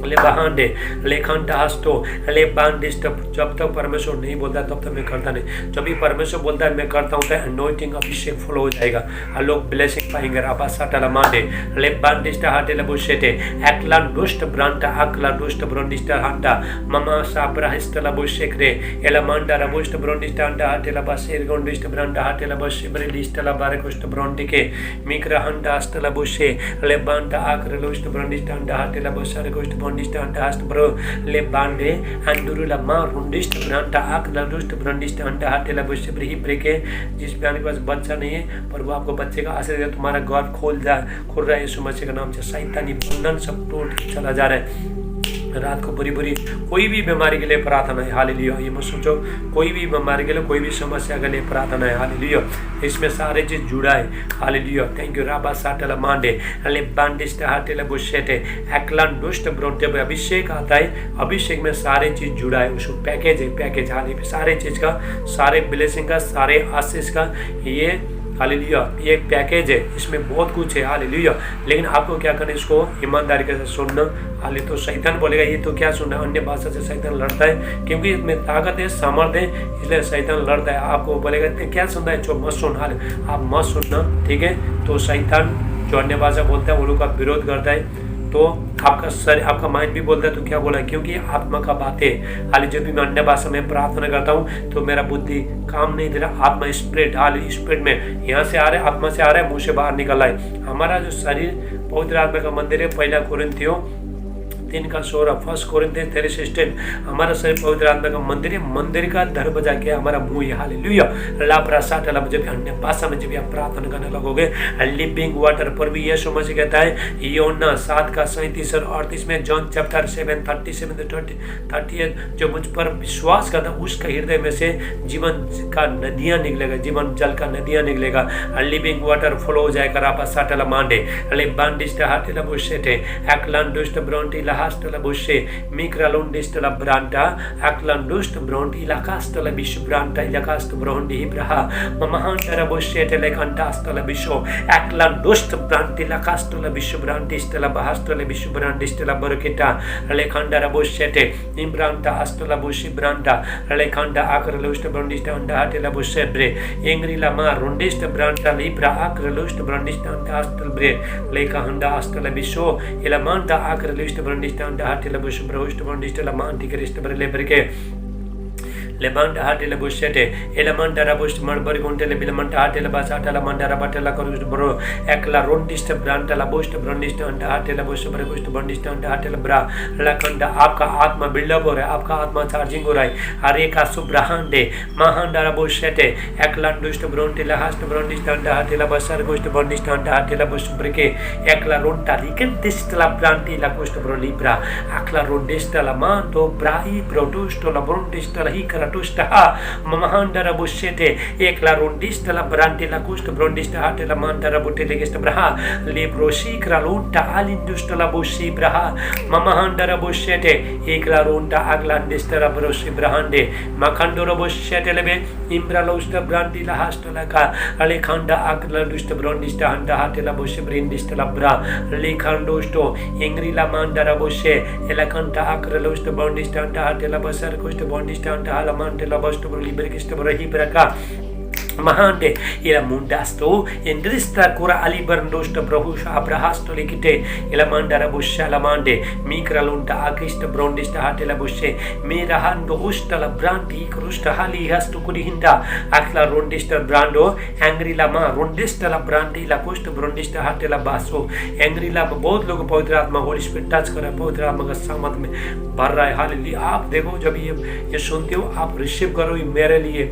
ले बहांडे ले खंडा हस्तो ले बांडिस्ट जब तक परमेश्वर नहीं बोलता तब तक मैं करता नहीं जब भी परमेश्वर बोलता है मैं करता हूँ तो अनॉइंटिंग अभिषेक फॉलो हो जाएगा और लोग ब्लेसिंग पाएंगे राबा साटाला मांडे ले बांडिस्ट हाटेला बुशेटे एकलान दुष्ट ब्रांटा अकला दुष्ट ब्रोंडिस्ट हांडा ममा सापरा हिस्तला बुशेक्रे एला मांडा रबुष्ट ब्रोंडिस्ट हांडा हाटेला बसेर गोंडिस्ट ब्रांटा हाटेला बसे ब्रेलिस्टला बारेकुष्ट ब्रोंडिके मिक्रा हांडा हस्तला बुशे ले बांडा आक्रलोष्ट ब्रोंडिस्ट हांडा हाटेला बसारे कुष्ट Brandista anta hast bro le bande andurula ma rundist branda akla rust brandista anta hatela बुश ब्रही ब्रेके जिस पे आपके पास बच्चा नहीं है पर वो आपको बच्चे का आशीर्वाद देगा तुम्हारा गॉड खुल रहा है यीशु मसीह के नाम से शैतानी बंधन सब टूट चला जा रहा है रात को बुरी कोई भी बीमारी के लिए प्रार्थना है हालेलुया ये मत सोचो कोई भी बीमारी के लिए कोई भी समस्या के लिए प्रार्थना है हालेलुया इसमें सारे चीज जुड़ा है हालेलुया थैंक यू राबा साटला मांडे अले बांडिस्ट हाटेला बुशेटे एकलान दुष्ट ब्रोंटे पे अभिषेक आता है अभिषेक में सारे चीज जुड़ा है उसको पैकेज हालेलुया सारे चीज का सारे ब्लेसिंग का सारे आशीष का ये हालेलुया ये एक पैकेज है इसमें बहुत कुछ है हालेलुया लेकिन आपको क्या करना है इसको ईमानदारी के साथ सुनना हाले तो शैतान बोलेगा ये तो क्या सुनना अन्य भाषा से शैतान लड़ता है क्योंकि इसमें ताकत है सामर्थ्य है इसलिए शैतान लड़ता है आपको बोलेगा क्या सुनना है जो मत सुन हाल आप मत सुनना ठीक है तो शैतान जो अन्य भाषा बोलता है वो लोग का विरोध करता है तो आपका शरीर आपका माइंड भी बोलता है तो क्या बोला है क्योंकि आत्मा का बात है हाल जब भी मैं अन्य भाषा में प्रार्थना करता हूँ तो मेरा बुद्धि काम नहीं दे रहा आत्मा स्पिरिट हाल स्पिरिट में यहाँ से आ रहा है आत्मा से आ रहा है मुंह से बाहर निकल रहा है हमारा जो शरीर पवित्र आत्मा का मंदिर है पहला कोरिन्थियों 3 का 16 फर्स्ट कोरिन्थियंस 3:16 हमारा शरीर पवित्र आत्मा का मंदिर है मंदिर का दरवाजा क्या हमारा मुंह है हालेलुया लापरा साटला जब अन्य भाषा में जब आप प्रार्थना करने लगोगे लिविंग वाटर पर भी यीशु मसीह कहता है योना 7 का 37 और 38 में जॉन चैप्टर 7:37-38 जो मुझ पर विश्वास करता उसका हृदय में से जीवन का नदियां निकलेगा जीवन जल का नदियां निकलेगा लिविंग वाटर फ्लो हो जाएगा रापा साटला मांडे ले बांडिस्ट हाटेला बुशेटे एकलान दुष्ट Brontë hastala bushe mikralondistala branta aklandust bront ilakastala bish branta ilakast brondi ibraha mamahantara bushe telekantastala bisho aklandust brant ilakastala bish brantistala bahastala bish brantistala barketa lekhandara bushete imbranta astala bushi branta lekhanda akralust brandista anda hatela bushe bre engrila ma rondist branta libra akralust brandista anda astal bre lekhanda astala bisho ilamanta akralust brandista anda hatela bush brost brandista la manti krist bre lebrike lebanda hatela bushete elemanda rabush marbar gontele bilamanta hatela basata la mandara batela korust bro ekla rondist branta la bush brandist anda hatela bush bragust brandist anda hatela bra lakanda आपका आत्मा buildup हो रहा है आपका आत्मा charging हो रहा है हरे का सुब्रहांडे महांडा रबुशते एकला दुष्ट Bronte लहास्ट ब्रोंडिस्ट anda hatela basar gost brandist anda hatela bush brike ekla ronta likentist la branti la cost bro libra akla rondist la manto brai produsto la brondist la hikara tustaha mamahanda rabushete ekla rondista la brante la kusta brondista hate la manda rabute legesta braha libroshi kralunta alindusta la bushi braha mamahanda rabushete ekla ronda aglandista rabroshi brahande makando rabushete lebe imbralosta brandi la hasta la ka alekhanda aglandusta brondista handa hate la bushi brindista la bra lekhandosto ingri la manda rabushe elakanta akralosta brondista handa hate la basar kusta brondista handa hala manda la basto librikista brahi braka Mahande ila mundasto indrista kura ali barndosta brahusha abrahasto likite ila mandara busha la mande mikralunta akista brondista hatela bushe mirahando ustala brandi krusta hali hastu kurihinda akla rondista brando angry lama rondista la brandi la kusta brondista hatela baso angry lama बहुत लोग पवित्र आत्मा Holi spirit touch कर रहा है पवित्र आत्मा का सामर्थ में भर रहा है हालेलुया आप देखो जब ये सुनते हो आप रिसीव करो मेरे लिए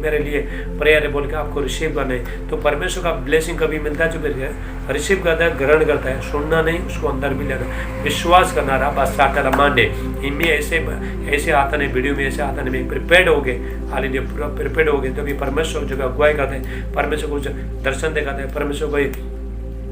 प्रेयर बोल के आपको रिसीव करना है तो परमेश्वर का ब्लेसिंग कभी मिलता है जो रिसीव करता है ग्रहण करता है सुनना नहीं उसको अंदर भी लेना विश्वास करना रहा बस साटा मांडे इनमें ऐसे आता नहीं वीडियो में ऐसे आता नहीं प्रिपेयर्ड हो गए हालेलुया पूरा प्रिपेयर्ड हो गए तभी परमेश्वर जो अगुवाई करते हैं परमेश्वर को दर्शन दिखाते हैं परमेश्वर को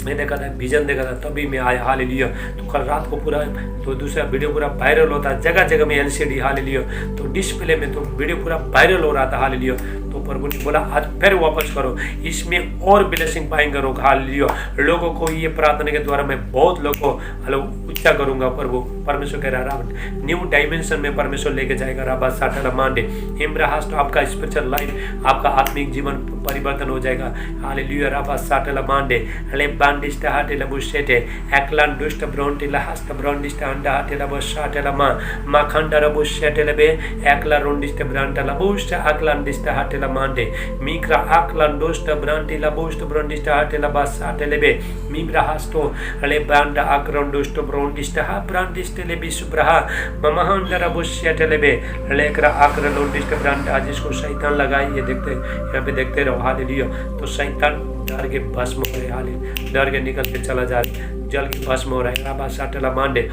मैं देखा था विजन देखा था तभी मैं आया हालेलुया तो कल रात को पूरा तो दूसरा वीडियो पूरा वायरल होता है जगह जगह में एलसीडी हालेलुया तो डिस्प्ले में तो वीडियो पूरा वायरल हो रहा था हालेलुया तो प्रभु ने बोला आज फिर वापस करो इसमें और ब्लेसिंग पाएंगे लोग हालेलुया लोगों को ये प्रार्थना के द्वारा मैं बहुत लोगों को ऊंचा करूंगा प्रभु परमेश्वर कह रहा न्यू डायमेंशन में परमेश्वर लेके जाएगा राबा साटा मांडे इम्राहास तो आपका स्पिरिचुअल लाइफ आपका आत्मिक जीवन परिवर्तन हो जाएगा हालेलुया राबा साटा मांडे अले बांडिस्टा हाटेला बुशेटे एकलान दुष्ट ब्रोंटिला हस्त ब्रोंडिस्टा अंडा हाटेला बशाटेला मा खंडा बुशेटेला बे एकला रोंडिस्टा ब्रांटाला बुष्टा अकलान दिस्टा हाटेला मांडे मिक्रा अकलान दुष्ट ब्रांटिला बुष्ट ब्रोंडिस्टा हाटेला बशाटेले बे मिब्रा हस्तो अले बांडा अकरन दुष्ट ब्रोंडिस्टा हा ब्रांडिस्टेले बिसुब्रहा ममहंडा बुशेटेले बे लेकरा अकरन दुष्ट ब्रांडा जिसको शैतान लगाई ये देखते यहाँ पे देखते रहो हालेलुया तो शैतान डर के भस्म हो रहे हाले डर के निकल के चला जा रहे जल की भस्म हो रहा है राबा साटेला मांडे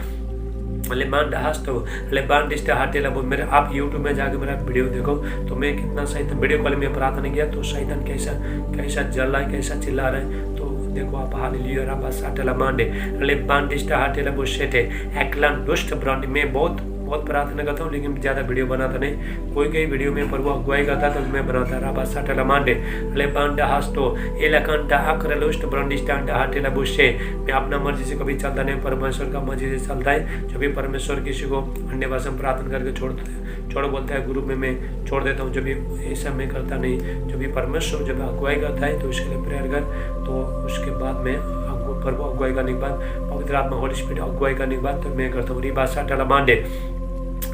ले मांडा हस्तो ले बांडिस्टा हाटेला वो मेरे आप यूट्यूब में जाके मेरा वीडियो देखो तो मैं कितना शैतान वीडियो कॉल में प्रार्थना किया तो शैतान कैसा जल रहा है कैसा चिल्ला रहा है तो देखो आप हालेलुया राबा साटेला मांडे ले बांडिस्टा हाटेला वो शेटे एकलान दुष्ट ब्रांड में बहुत प्रार्थना करता हूँ लेकिन ज़्यादा वीडियो बनाता नहीं कोई वीडियो में प्रभु अगुवाई करता तो मैं बनाता राबा साटेला मांडे ले बांडा हस्तो एलाकंटा अकरलोस्ट ब्रांडिस्टा अंडा हाटेला बुशे मैं अपना मर्जी से कभी चलता नहीं परमेश्वर का मर्जी से चलता है जब भी परमेश्वर किसी को अन्य भाषा में प्रार्थना करके छोड़ बोलता है ग्रुप में मैं छोड़ देता हूँ जब भी ऐसा मैं करता नहीं जब भी परमेश्वर जब अगुवाई करता है तो उसके लिए प्रेयर कर तो उसके बाद में प्रभु अगुवाई करने के बाद पवित्र आत्मा होली स्पिरिट अगुवाई करने के बाद तो मैं करता हूँ रिबा साटेला मांडे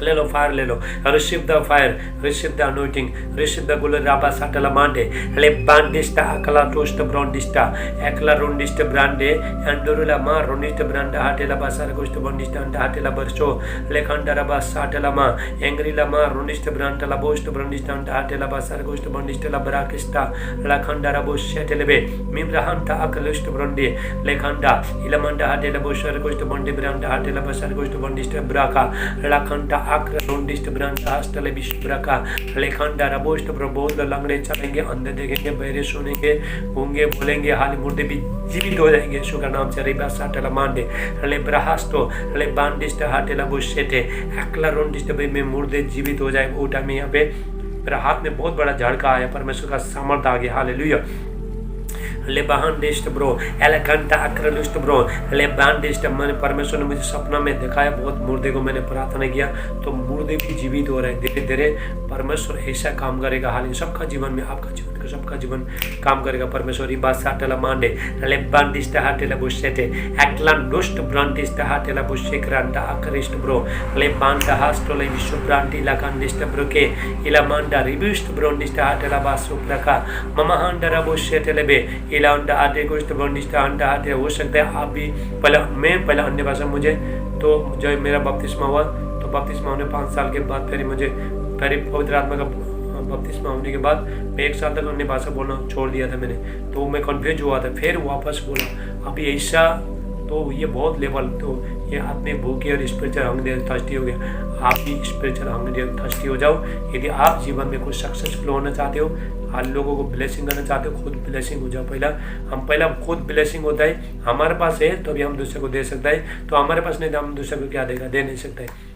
ले लो फायर ले लो receive the fire receive the anointing receive the गुल राबा साटेला मांडे ले बांडिस्टा अकला टोस्ट ब्रोंडिस्टा एकला रोंडिस्टा ब्रांडे एंडोरुला मा रोंडिस्टा ब्रांडा हाटेला बासार गोस्ट ब्रोंडिस्टा अंडा हाटेला बरसो ले खंडा राबा साटेला मा एंग्रीला मा रोंडिस्टा ब्रांडा ला बोस्ट ब्रोंडिस्टा अंडा हाटेला बासार गोस्ट ब्रोंडिस्टा ला ब्राकिस्टा ला खंडा राबो शेटेलेबे मिम्राहंता अकलुस्ट ब्रोंडे ले खंडा इलमंडा हाटेला बोशर गोस्ट ब्रोंडे ब्रांडा हाटेला बासार गोस्ट ब्रोंडिस्टा ब्राका ला खंडा आक्र रोंडिस्ट ब्रांडा हस्तले विश्वरा का लेखंडा रबोस्ट प्रबोध लंगड़े चलेंगे अंधे देखेंगे बहरे सुनेंगे गूंगे बोलेंगे हाल मुर्दे भी जीवित हो जाएंगे यीशु का नाम से रिबा साटेला मांडे ले ब्राहस्तो ले बांडिस्ट हाटेला बुशेटे एकला रोंडिस्ट में मुर्दे जीवित हो जाए उठा में यहाँ पे मेरा हाथ में बहुत बड़ा झड़का आया परमेश्वर का सामर्थ आ गया हालेलुया ले बांडिस्ट ब्रो एलेगंटा अक्रलिस्ट ब्रो ले बांडिस्ट मैंने परमेश्वर ने मुझे सपना में दिखाया बहुत मुर्दे को मैंने प्रार्थना किया तो मुर्दे भी जीवित हो रहे हैं धीरे धीरे परमेश्वर ऐसा काम करेगा हाल सबका जीवन में आपका जीवन का सबका जीवन काम करेगा परमेश्वर रिबा साटेला मांडे ले बांडिस्ट हाटेला बुशेटे एकलान दुष्ट ब्रांडिस्ट हाटेला बुशेक्रांडा अक्रिस्ट ब्रो ले बांडा हास्टो ले विश्व ब्रांडी लाकांडिस्ट ब्रो के इला मांडा रिबिस्ट ब्रांडिस्ट हाटेला बासु प्रका ममहांडा बुशेटे लेबे इला अंडा आटे को इस ब्रांडिस्ट अंडा आटे हो सकता है आप भी पहला अन्य भाषा मुझे तो जब मेरा बपतिस्मा हुआ तो बपतिस्मा होने 5 साल के बाद फिर मुझे फिर पवित्र आत्मा का बपतिस्मा होने के बाद मैं 1 साल तक अन्य भाषा बोलना छोड़ दिया था मैंने तो मैं कन्फ्यूज हुआ था फिर वापस बोला अभी ऐसा तो ये बहुत लेवल तो ये आप में भूखे और स्पिरिचुअल हंग्री और थर्स्टी हो गया, आप भी स्पिरिचुअल हंग्री और थर्स्टी हो जाओ। यदि आप जीवन में कुछ सक्सेसफुल होना चाहते हो, आज लोगों को ब्लेसिंग करना चाहते हो, खुद ब्लेसिंग हो जाओ। पहला खुद ब्लेसिंग होता है, हमारे पास है तो अभी हम दूसरे को दे सकता है, तो हमारे पास नहीं तो हम दूसरे को क्या देगा, दे नहीं सकता है।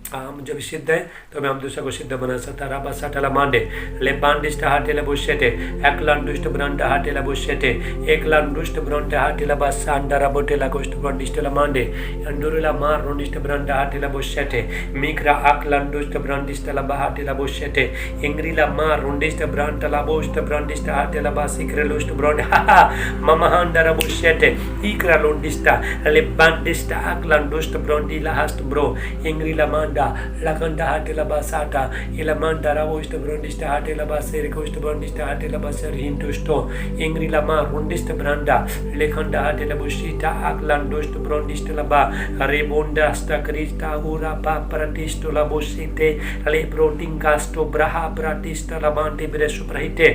हम जब सिद्ध है तो हम दूसरे को सिद्ध बना सकता है। राबा साटला मांडे ले बांडिस्ट हाटेला बुशेटे एकलान दुष्ट ब्रांडा हाटेला बुशेटे एकलान दुष्ट ब्रांडा हाटेला बसांडा बोटेला कोस्ट ब्रांडिस्टला मांडे अंडुरला मार रोनिस्ट ब्रांडा हाटेला बुशेटे मिक्रा अकलान दुष्ट ब्रांडिस्टला बाहाटेला बुशेटे इंग्रिला मार रोनिस्ट ब्रांडला बोस्ट ब्रांडिस्ट हाटेला बासिक्रेलोस्ट ब्रांड ममहांडरा बुशेटे इक्रा लोंडिस्टा ले बांडिस्टा अकलान दुष्ट ब्रांडिला हास्ट ब्रो इंग्रिला मांडा lakanda hatela basata ila mandara voist brondista hatela basere coast brondista hatela baser hindusto ingri lama rondista branda lekanda hatela bushita aklandost brondista laba rebonda sta krista ura pa pratisto la bosite le protein casto braha pratista la mante bresu prahite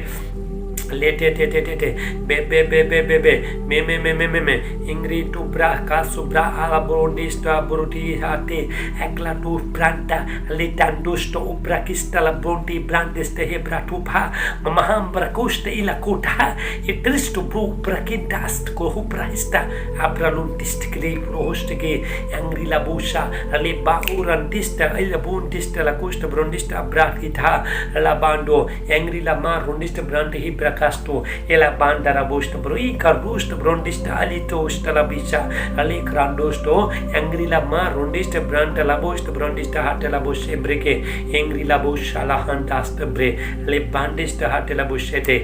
लेटे टे टे टे टे बे बे बे बे बे बे मे इंग्री to ब्रा का सुब्रा आला ब्रोंडिस्टा ब्रोटी हाते एकला to ब्रांटा लिटांडुस्टो उब्रा किस्टला Brontë ब्रांडिस्टे हे ब्राटुपा महाम ब्राकुस्ट इला कोटा इट्रिस्टो ब्रो ब्राकिंटास्ट को हुब्राइस्टा अब्रालुंटिस्ट क्ले प्रोहोस्ट के इंग्री ला बुशा ले बाउरंटिस्टा इला बोंटिस्टा ला कोस्ट ब्रोंडिस्टा ब्राकिटा ला बांडो इंग्री ला मा रोंडिस्टा brand he Casto e la banda rabosto bro I carbusto brondista alito stala bicha ali crandosto angri la mar rondista branda la bosto brondista hatte la bosche breke angri la bosha la handast bre le bandista hatte la boschete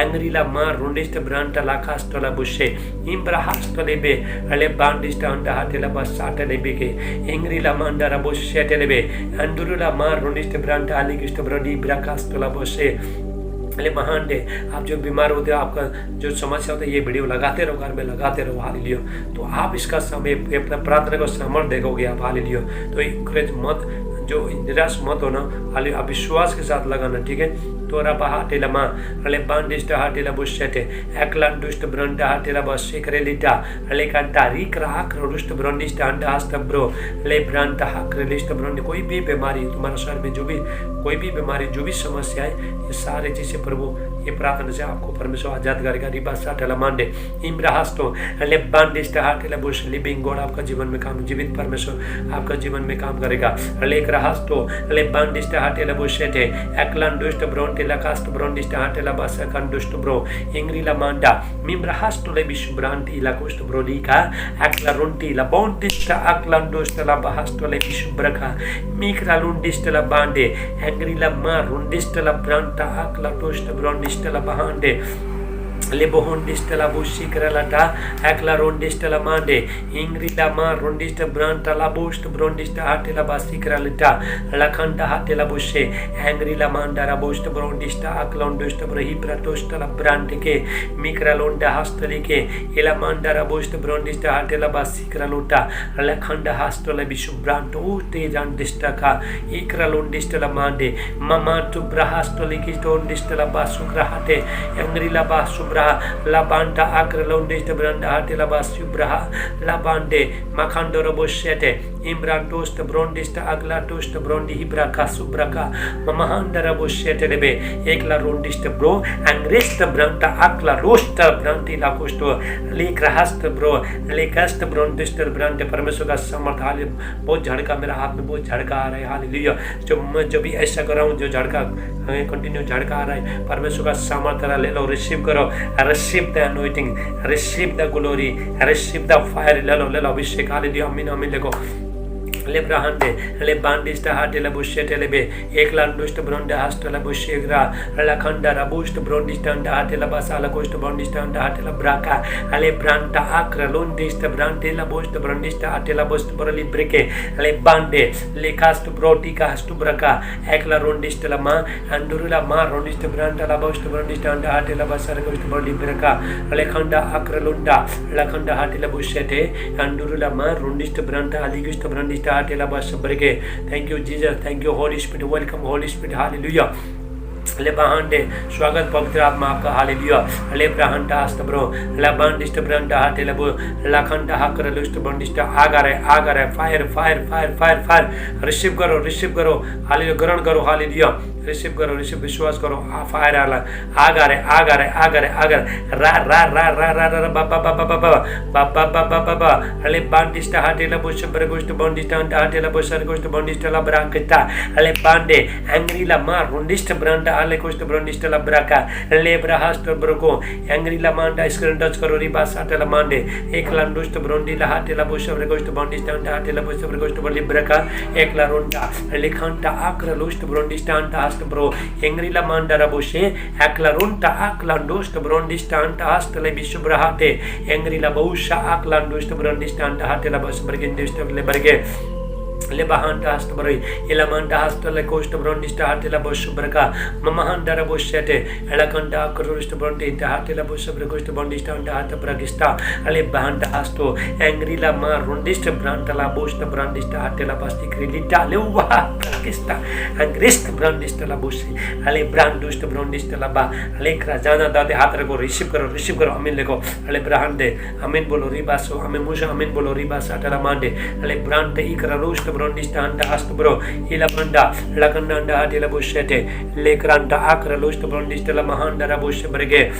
angri la mar rondista branda la casto la bosche imbra hasto lebe ale bandista anda hatte la basata lebe ke angri la manda raboschete lebe anduru la mar rondista branda ali gisto brodi bra casto la bosche ले महान दे। आप जो बीमार होते हो, आपका जो समस्या होता है, ये वीडियो लगाते रहो, घर में लगाते रहो, हालेलुया। तो आप इसका समय प्रार्थना को समर्थ देखोगे आप, हालेलुया। तो इंकरेज मत, जो निराश मत होना, हालेलुया। आप विश्वास के साथ लगाना, ठीक है। तो रबा हाटेला मा अले बांडिस्ट हाटेला बुशेटे एकलान दुष्ट ब्रंडा हाटेला बसे करेलिटा अले कांटा रिक राक रुष्ट ब्रंडिस्ट अंडा हस्त ब्रो ले ब्रांटा हाकरेलिस्ट ब्रंड। कोई भी बीमारी तुम्हारे शरीर में, जो भी कोई भी बीमारी, जो भी समस्या है, ये सारे चीजें प्रभु ये प्रार्थना से आपको परमेश्वर आजाद करेगा। रिबा साटेला मांडे इम्रा हस्तो अले बांडिस्ट हाटेला बुश लिविंग गॉड आपका जीवन में काम, जीवित परमेश्वर आपका जीवन में काम करेगा। अले हस्तो अले बांडिस्ट हाटेला बुशेटे एकलान दुष्ट ब्रंड la cast brondista hatela basa candusto bro ingri la manda mimbra hasto le bish branti la costo brodica akla ronti la bondista aklandosta la bahasto le bish braka mikra lundista la bande angri la ma rondista la branta akla tosta brondista la bahande le bohondista la bushikra lata akla rondista la mande ingri la ma rondista branta la bost brondista hatela basikra lata la khanda hatela bushe angri la manda la bost brondista aklondosta brahi pratosta la brand ke mikra londa hastali ke ela manda la bost brondista hatela basikra lota la khanda hastala bishu branto te jandista ka ikra londista la mande mama tu brahastoli ki tondista la basukra hate angri la basu la banda akra londista branda hatela basu braha la bande makhandoro boshete imran tost brondista agla tost brondi hibra kasubraka mamahandara boshete lebe ekla rondista bro angresta branda akla rosta brandi la kosto lekrahast bro lekast brondista brande परमेश्वर का समर्थ। हाल बहुत झड़का, मेरा हाथ में बहुत झड़का आ रहा है, hallelujah. जो भी ऐसा कर रहा हूँ, जो झड़का कंटिन्यू झड़का आ रहा है, परमेश्वर का समर्थ ले लो, रिसीव करो, receive the anointing, receive the glory, receive the fire, ले लो अभिषेक, हालेलुया। आमीन आमीन। देखो le brahande le bandista hatela bushete lebe eklan dust bronda hastela bushegra la khanda rabust brondista anda hatela basala cost brondista anda hatela braka ale branta akra londista brante la bost brondista hatela bost borali breke le bande le cast broti cast braka ekla rondista la ma andurula ma rondista branda la bost brondista anda hatela basala cost borali braka ale khanda akra londa la khanda hatela bushete andurula ma rondista branda aligust brondista Thank you Jesus, thank you Holy Spirit, welcome Holy Spirit, hallelujah. ले बहांडे स्वागत पवित्र आत्मा आपका hallelujah ले ब्रहंटा अस्तब्रो ला बंडिस्ट ब्रंटा हाटे लबो लाखंडा हाकर lust बंडिस्ट आगा रहे fire fire fire fire fire receive करो hallelujah ग्रहण करो हालेलुया रिसीव करो रिसीव विश्वास करो फायर आगा रहे रा रा रा रा रा रा बाबा अले बंडिस्ट हाटे लबो शबर गोष्ट बंडिस्ट हाटे लबो सर गोष्ट बंडिस्ट ला ब्रांकता अले बांडे एंग्री ला मार रुंडिस्ट ब्रंटा ले कोस्ट ब्रंडिस्ट ला ब्राका ले ब्राहस्ट ब्रोको एंग्री ला मांडा स्क्रीन टच करो रिबा साटे ला मांडे एक ला दुष्ट ब्रोंडी ला हाटे ला बोशबर गोष्ट बंडिस्ट हाटे ला बोशबर गोष्ट बली ब्राका एक ला रोंडा लेखंटा आक्र लुष्ट ब्रोंडिस्ट हास्ट ब्रो एंग्री ला मांडा रा बोशे एक ला रोंटा आक्ला दुष्ट ब्रोंडिस्ट हास्ट ले विश्व हाटे एंग्री ला बहुशा आक्ला दुष्ट ब्रोंडिस्ट हाटे ला बोशबर गिंदिस्ट ले बरगे ले बहांडा हस्त बरई इला मंडा हस्त ले कोष्ट ब्रोंडिस्ट हाटेला बोशब्रका ममहांडा रा बोशते एलकंडा करोष्ट ब्रोंडिस्ट हाटेला बोशब्र कोष्ट ब्रोंडिस्ट हांडा हात प्रगिस्ता अले बहांडा हस्तो एंग्रीला मा रोंडिस्ट ब्रांटला बोष्ट ब्रोंडिस्ट हाटेला बस्ती क्रिलिटा लेवा प्रगिस्ता एंग्रिस्ट ब्रोंडिस्ट ला बोशी अले ब्रांडुष्ट ब्रोंडिस्ट ला बा अले खजाना दादे हाथ रखो रिसीव करो अमीन लेको अले ब्रांडे अमीन बोलो रिबासो अमीन मुजा अमीन बोलो रिबास हाटेला मांडे अले ब्रांडे इकरा रोष्ट ब्रोंडिस्ट हांडा हस्त ब्रो इला मंडा लकंडा हाटेला बोशते लेकरांडा आक्र लोष्ट ब्रोंडिस्ट ला महांडा रा बोश बरगे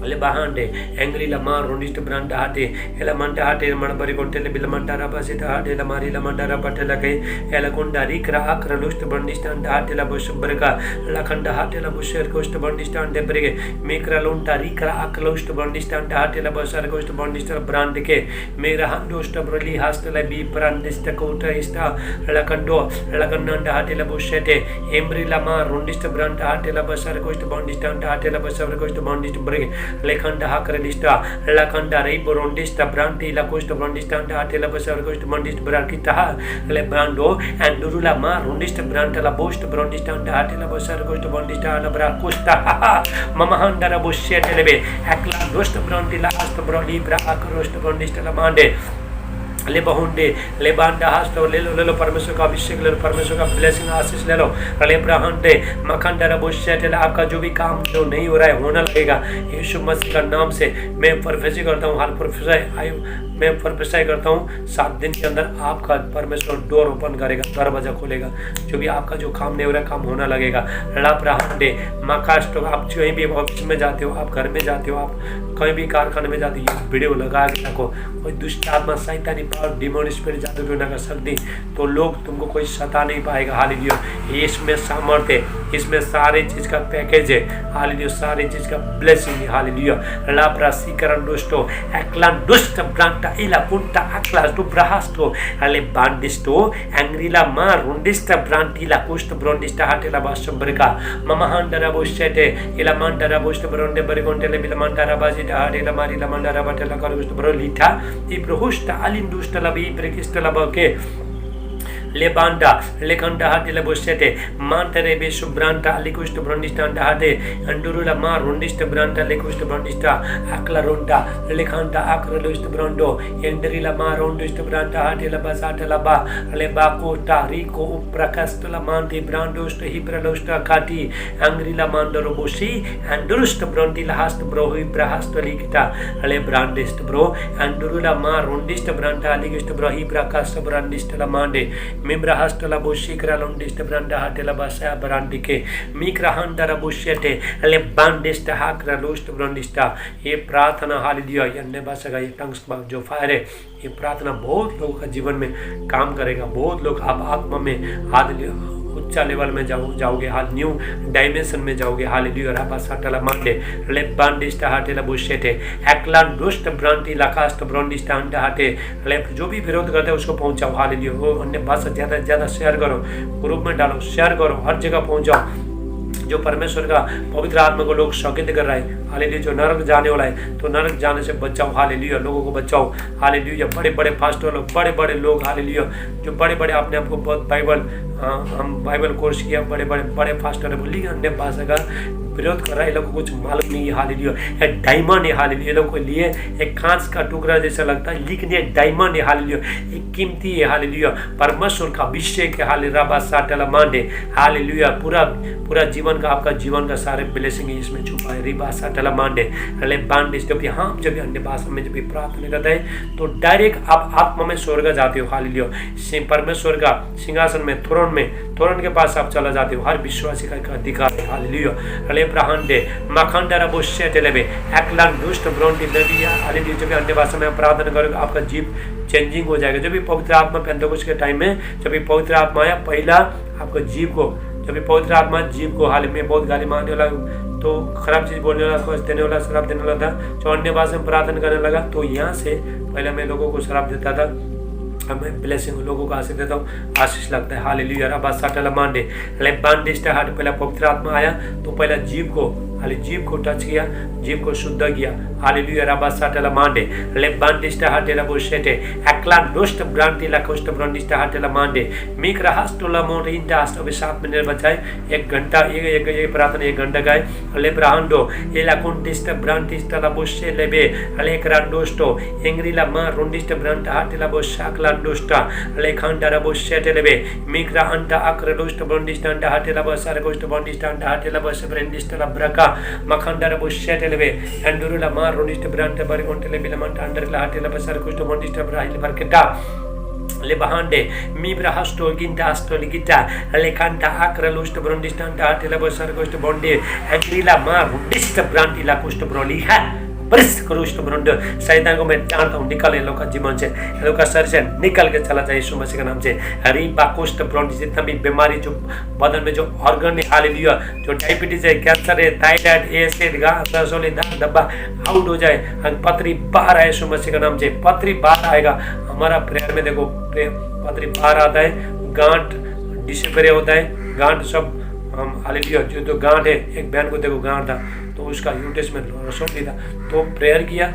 ले बहांडे एंग्री ला मार रोंडिस्ट ब्रांडा हाटे एला मंडा हाटे मन बरी कोटेले बिल मंडा रा पासित हाटे ला मारी ला मंडा रा पटेला के एला कोंडा रिकरा आक्र लोष्ट ब्रोंडिस्ट हांडा हाटे ला बोश बरगा लखंडा हाटे ला बोशर कोष्ट ब्रोंडिस्ट हांडे बरगे मेकरा लोंटा रिकरा आक्र लोष्ट ब्रोंडिस्ट हांडा हाटे ला बोशर कोष्ट ब्रोंडिस्ट ब्रांड के मेरा हांडोष्ट ब्रोली हास्ट ला बी ब्रांडिस्ट कोटा इस्ता लकंडो लकंडा हाटे ला बोशते एम्ब्री ला मार रोंडिस्ट ब्रांडा हाटे ला बोशर कोष्ट ब्रोंडिस्ट हांडा हाटे ला बोशर कोष्ट ब्रोंडिस्ट बरगे लेखंडा हाकरलिस्टा लखंडा रे बोरोंडिस्टा ब्रांटी ला कोष्ट ब्रोंडिस्टा हाटेला बसर कोष्ट ब्रोंडिस्ट ब्राकिता ले ब्रांडो एंडुरुला मा रोंडिस्ट ब्रांटला बोस्ट ब्रोंडिस्टा हाटेला बसर कोष्ट ब्रोंडिस्टा ला ब्रा कोस्टा ममहांडा रा बोशे टेलेबे एकला दोस्त ब्रांटीला अस्त ब्रोंडी ब्रा आक्रोस्ट ब्रोंडिस्टा ला मांडे ले बहुंडे ले बांडा हास्टो ले लो परमेश्वर का अभिषेक ले लो परमेश्वर का ब्लेसिंग आशीष ले लो ले ब्राहंडे मखंडा रा बोशे आपका जो भी काम जो नहीं हो रहा है होने लगेगा यीशु मसीह का नाम से मैं प्रोफेसी करता हूँ हाल प्रोफेसी मैं प्रोफेसाई करता हूँ 7 दिन के अंदर आपका परमेश्वर डोर ओपन करेगा दरवाजा खोलेगा जो भी आपका जो काम नहीं हो रहा काम होना लगेगा लाभ ब्राहंडे मकास्ट आप कहीं भी ऑफिस में जाते हो आप घर में जाते हो आप कहीं भी कारखाने में जाते हो वीडियो लगा के रखो कोई दुष्ट आत्मा शैतानी पावर डिमोन स्पिरिट जादू टोना कर सकती तो लोग तुमको कोई सता नहीं पाएगा हालेलुया इसमें सामर्थ्य इसमें सारी चीज का पैकेज है हालेलुया सारी चीज का ब्लेसिंग है हालेलुया लाभ राशिकरण दुष्टो एकला दुष्ट ब्रांटा इला Punta aklas tu brahasto ale bandisto angrila ma rundista brantila kusto brondista hatela basombrika mama handara boshete ila mandara bosto bronde barigontele bil mandara bazita hadela marila mandara batela karusto brolita I brohusta alindusta labi prekista labake ले बांडा लेखंडा हाटे ले बोशते मांटरे बे सुब्रांटा लिकुष्ट ब्रंडिस्टा हाटे अंडुरुला मा रुंडिस्ट ब्रांटा लिकुष्ट ब्रंडिस्टा अकला रोंडा लेखंडा अक्रलुष्ट ब्रंडो एंडरिला मा रुंडिस्ट ब्रांटा हाटे ला बासाटा ला बा ले बाकोटा रिको प्रकास्ट ला मांटी ब्रांडोस्ट हिब्रलोस्ट काटी अंग्रिला मांडरो बोशी अंडुरुस्ट ब्रंटिला hast ब्रोहि ब्रहास्ट लिकिता ले ब्रांडिस्ट bro अंडुरुला मा रुंडिस्ट ब्रांटा लिकुष्ट ब्रोहि प्रकास्ट ब्रांडिस्ट ला मांडे मिम्रा हस्तला बोशिकरा लोंडिस्ट ब्रांडा हाटेला बासा ब्रांडिके मिक्रा हंडरा बोशेटे ले बांडिस्ट हाकरा लोस्ट ब्रांडिस्टा ये प्रार्थना हालेलुया यन्ने बासा का ये टंग्स जो फायर है ये प्रार्थना बहुत लोगों का जीवन में काम करेगा बहुत लोग आप आत्मा में हालेलुया उच्च लेवल में जाओगे हाल न्यू डायमेंशन में जाओगे हालेलुया राबा साटला मांडे ले बांडिस्ट हाटेला बोशेटे एकला दुष्ट ब्रांटी लाकास्ट ब्रांडिस्ट हंडा हाटे ले जो भी विरोध करते हैं उसको पहुंचाओ हालेलुया वो अन्य भाषा ज्यादा से ज्यादा शेयर करो ग्रुप में डालो शेयर करो हर जगह पहुंचाओ जो परमेश्वर का पवित्र आत्मा को लोग शौकित कर रहा है हालेलुया जो नरक जाने वाला है तो नरक जाने से बचाओ हालेलुया लोगों को बचाओ हालेलुया बड़े बड़े फास्टर लोग बड़े बड़े लोग हालेलुया जो बड़े बड़े अपने आप को बहुत बाइबल हम बाइबल कोर्स किया, बड़े बड़े बड़े फास्टर बोली अन्य भाषा का विरोध कर रहा है, ये लोग को कुछ मालूम नहीं है। हालेलुया, एक डायमंड है। हालेलुया, ये लोग को लिए एक कांच का टुकड़ा जैसा लगता है, लेकिन ये डायमंड है। हालेलुया, एक कीमती है। हालेलुया, परमेश्वर का अभिषेक है। हालेलुया, राबा साटला मांडे। हालेलुया, पूरा जीवन का, आपका जीवन का सारे ब्लेसिंग इसमें छुपा है। रिबा साटला मांडे हले बांडे। हम जब अन्य भाषा में जब प्रार्थना करते हैं तो डायरेक्ट आप आत्मा में स्वर्ग जाते हो। हालेलुया, परमेश्वर का सिंहासन में, थ्रोन के पास आप चला जाते हो। हर विश्वासी का अधिकार है। हालेलुया, हले प्रहंडे मखंडरा बोशे टेलेबे एकलान दुष्ट ब्रोंडी नदिया। हालेलुया, जब अन्य भाषा में प्रार्थना करोगे आपका जीव चेंजिंग हो जाएगा। जब भी पवित्र आत्मा पेंतकोस्त के टाइम में जब भी पवित्र आत्मा आया, पहला आपका जीव को, जब भी पवित्र आत्मा जीव को, हाल में बहुत गाली मारने वाला, तो खराब चीज बोलने वाला, खुश देने वाला, शराब देने वाला था, जो अन्य भाषा में प्रार्थना करने लगा, तो यहाँ से पहले मैं लोगों को शराब देता था, अब मैं ब्लेसिंग लोगों को आशीष देता हूँ, आशीष लगता है। हालेलुया, रबा साटला मांडे ले बांडिस्टा हाट। पहला पवित्र आत्मा आया तो पहला जीव को, जीव को टच किया, जीव को शुद्ध किया। हालेलुया, रबा साटला मांडे ले बांडिस्टा हाट रबो शेटे एकला दोष्ट ब्रांति ला कोष्ट ब्रांडिस्टा हाट ला मांडे मिक रहस्तोला मोर इंटा अष्ट। अभी 7 मिनट बचाए, 1 घंटा एक प्रार्थना 1 घंटा गाए। ले ब्रांडो एला कुंटिस्ट ब्रांटिस्टा ला बोशे लेबे ले क्रांडोस्टो एंग्रीला मा रोंडिस्ट ब्रांट हाट ला बोशाकला दोष्टा ले खंडरा बोशे टेलेबे मिक्रा अंटा अक्रोस्ट ब्रांडिस्टा अंटा हाट ला बसार कोष्ट ब्रांडिस्टा अंटा हाट ला बस ब्रांडिस्टा ला ब्रका मखंडरा बोशे टेलेबे एंडुरुला मा रोंडिस्ट ब्रांट बारी कोंटेले बिलमंट अंडरला हाट ला बसार कोष्ट ब्रांडिस्टा ब्राहिल बरकेटा le bahande mi brahasto ginta asto ligita le kanta akra lust brondistanta atela basar kost bonde akrila ma rudist brand ila kost broli ha बरिश करुष्ट ब्रंड। शैतान को मैं जानता हूँ, निकल इन लोग का जीवन से, इन लोग का शरीर से निकल के चला जाए यीशु मसीह के नाम से। हरी बाकोस्ट ब्रंड, जितना भी बीमारी जो बदन में जो ऑर्गन है, हालेलुया, जो डायबिटीज है, कैंसर है, थायराइड, एसिड, दबा आउट हो जाए। पथरी बाहर आए यीशु मसीह के नाम से, पथरी बाहर आएगा। हमारा प्रेयर में देखो पथरी बाहर आता है, गांठ डिसपेयर होता है, गांठ सब हम हालेलुया, जो तो गांठ है, एक बहन को देखो गांठ था तो उसका यूटेस में रसों था, तो प्रेयर किया,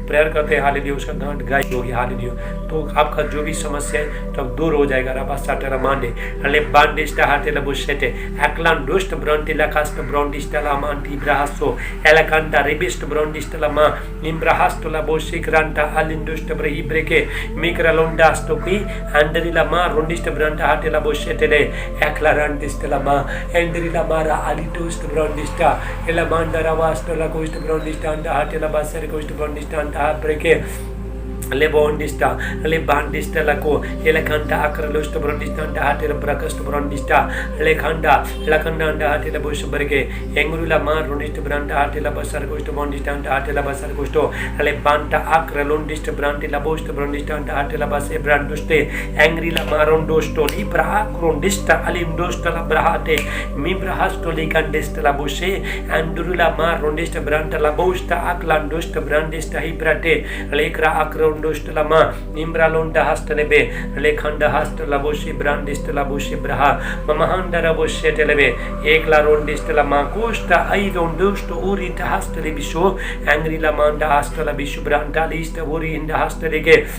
प्रेयर करते हैं, हालेलुया, उसका गांठ गायब हो गया। हालेलुया, तो आपका जो भी समस्या है तो दूर हो जाएगा। रबा साटरा मांडे हले बांडिस्टा हाटेला बुशेटे एकलान दोष्ट ब्रंटिला कास्ट ब्रंडिस्टा मांटी ब्राहासो एलाकांटा रिबिस्ट ब्रंडिस्टा मा इम्ब्राहास्टोला बोशिक्रांटा अलिंडुस्ट ब्रहिब्रेके मिक्रालोंडास्टो की अंडरिला मा रोंडिस्ट ब्रंटा हाटेला बुशेटेले एकलारांटिस्टा मा एंडरिला मारा अलिटुस्ट ब्रंडिस्टा एला मांडरा वास्टोला कोस्ट ब्रंडिस्टा अंडा हाटेला बासर coast ब्रंडिस्टा ब्रेके le bondista le bandista la ko ele khanda akralost brondista anda hater prakast brondista le khanda la khanda anda hater bosh berge engrula ma rondista branda hater la basar kost bondista anda hater la basar kosto le banta akralondista brandi la bost brondista anda hater la bas branduste engrila ma rondosto li bra krondista alimdosta la brahate mi brahasto li kandista la boshe andurula ma rondista branda la bosta aklandosta brandista hibrate le kra akro Lama, Imbralonda Hastelebe, Lekhanda Hastela Boshi Brandistela Boshi Braha, Mamahanda Raboshe Telebe, Ekla Rondistela Makosta, Irondusto Uri Hastelebisho, Angry Lamanda Hastela Bishu Branda Lista Uri in the Hastelege.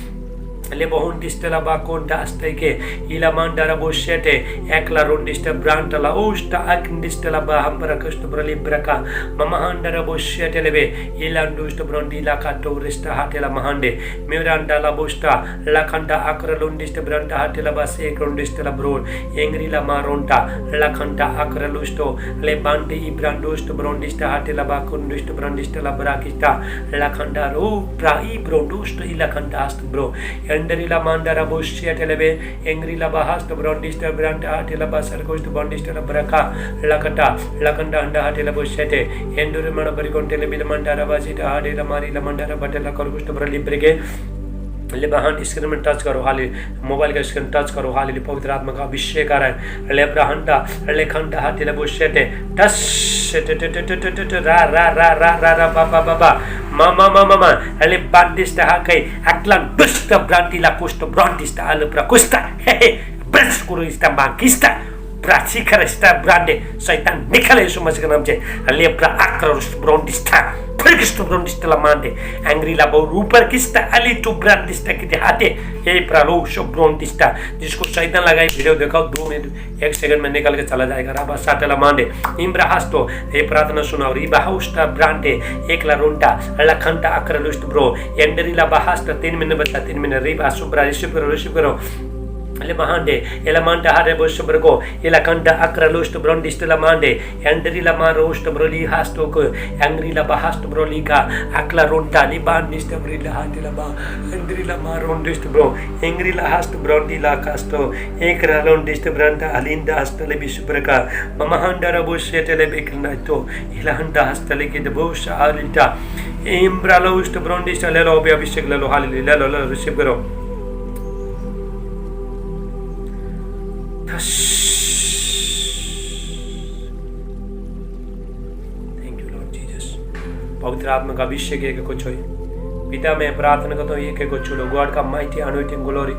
le bohundistela bakonda asteke ila mandara boshete ekla rondista brantala osta akindistela bahambra kustubra libraka mamahandara boshete lebe ila ndusta brondila katorista hatela mahande miranda la bosta lakanda akra londista branta hatela base krondistela bron engrila maronta lakanda akra lusto le bandi ibrandosto brondista hatela bakondista brondistela brakista lakanda ro prai brondosto ila kandast bro Enderila mandara boshia telebe engrila bahast brondista branda hatela basar kost bondista braka lakata lakanda anda hatela boshete endure mana barikon telebil mandara basita hadela marila mandara batela korgusto brali brege ले बहन screen में touch करो हाली mobile का screen touch करो हाली पवित्र आत्मा का अभिषेक आ रहा है ले ब्रहंडा ले खंडा हाथी ले बोशेटे टस रा रा रा रा रा रा बाबा बाबा मामा मामा मामा ले बांडिस्टा हा कई अक्लान दुष्ट ब्रांटिला कुष्ट ब्रांडिस्टा अल प्रकुष्टा हे ब्रश कुरुस्टा बांकिस्टा प्राचीकरस्टा ब्रांडे शैतान निकले यीशु मसीह के नाम से ले प्रा आक्रोश ब्रांडिस्टा Kristo brondista la mande, angry la ऊपर किस्ता अली टू ब्रांडिस्टा की हाथे ये प्रालोश ब्रोंडिस्टा जिसको शैतान लगाई वीडियो देखो 2 मिनट 1 सेकंड में निकल के चला जाएगा राबा साटला मांडे इम्ब्राहास्टो ये प्रार्थना सुनाओ रिबाहाउस्टा ब्रांडे एकला रोंटा लखंटा अक्रलुस्ट ब्रो एंडरीला बाहास्टा 3 मिनट बचा 3 मिनट रिबा सुब्रा रिसिव करो le mahande ela manda hare bosh bergo ela kanda akra lost brondist la mande endri la ma rost broli hasto ko angri la bahast broli ka akla ronta li bandist broli la hande la ba endri la ma rondist bro engri la hast brondi la kasto ekra rondist branda alinda hastale bisbraka mamahanda rabosh tele bekna to ela handa hastale ke de bosh alita imbra lost brondist le lo be abhishek le lo hallelujah le lo receive karo thank you Lord Jesus पवित्र आत्मा का अभिषेक एक कुछ हो पिता मैं प्रार्थना करता हूँ एक कुछ लो गॉड का माइटी अनॉइंटिंग ग्लोरी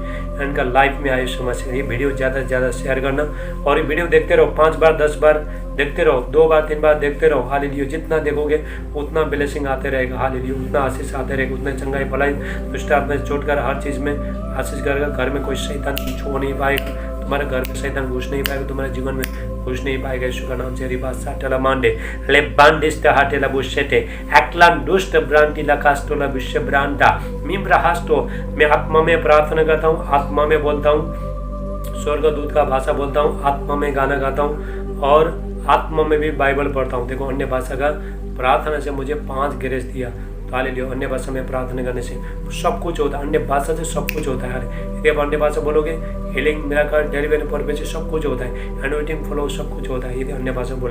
इनका लाइफ में आए समझ ये वीडियो ज़्यादा से ज़्यादा शेयर करना और ये वीडियो देखते रहो 5 बार 10 बार देखते रहो 2 बार 3 बार देखते रहो हालेलुया जितना देखोगे उतना ब्लेसिंग आते रहेगा हालेलुया उतना आशीष आते रहेगा उतना चंगाई भलाई दुष्ट आत्मा से छोड़कर हर चीज़ में आशीष करेगा घर में कोई शैतान छू नहीं पाएगा तुम्हारे घर में शैतान घुस नहीं पाएगा तुम्हारे जीवन में घुस नहीं पाएगा यीशु का नाम से रिबा साटला मांडे ले बांडिस्टा हाटेला बुशेटे एक्लान दुष्ट ब्रांटिला कास्टोला विश्व ब्रांडा मिम्रा हास्टो मैं आत्मा में प्रार्थना करता हूँ आत्मा में बोलता हूँ स्वर्गदूत का भाषा बोलता हूँ आत्मा में गाना गाता हूँ और आत्मा में भी बाइबल पढ़ता हूँ देखो अन्य भाषा का प्रार्थना से मुझे 5 ग्रेस दिया तो हालेलुया अन्य भाषा में प्रार्थना करने से सब कुछ होता है अन्य भाषा से सब कुछ होता है यदि आप अन्य भाषा बोलोगे हीलिंग मिराकल डिलीवरी परपस से सब कुछ होता है एनॉइंटिंग फ्लो सब कुछ होता है यदि अन्य भाषा बोलोगे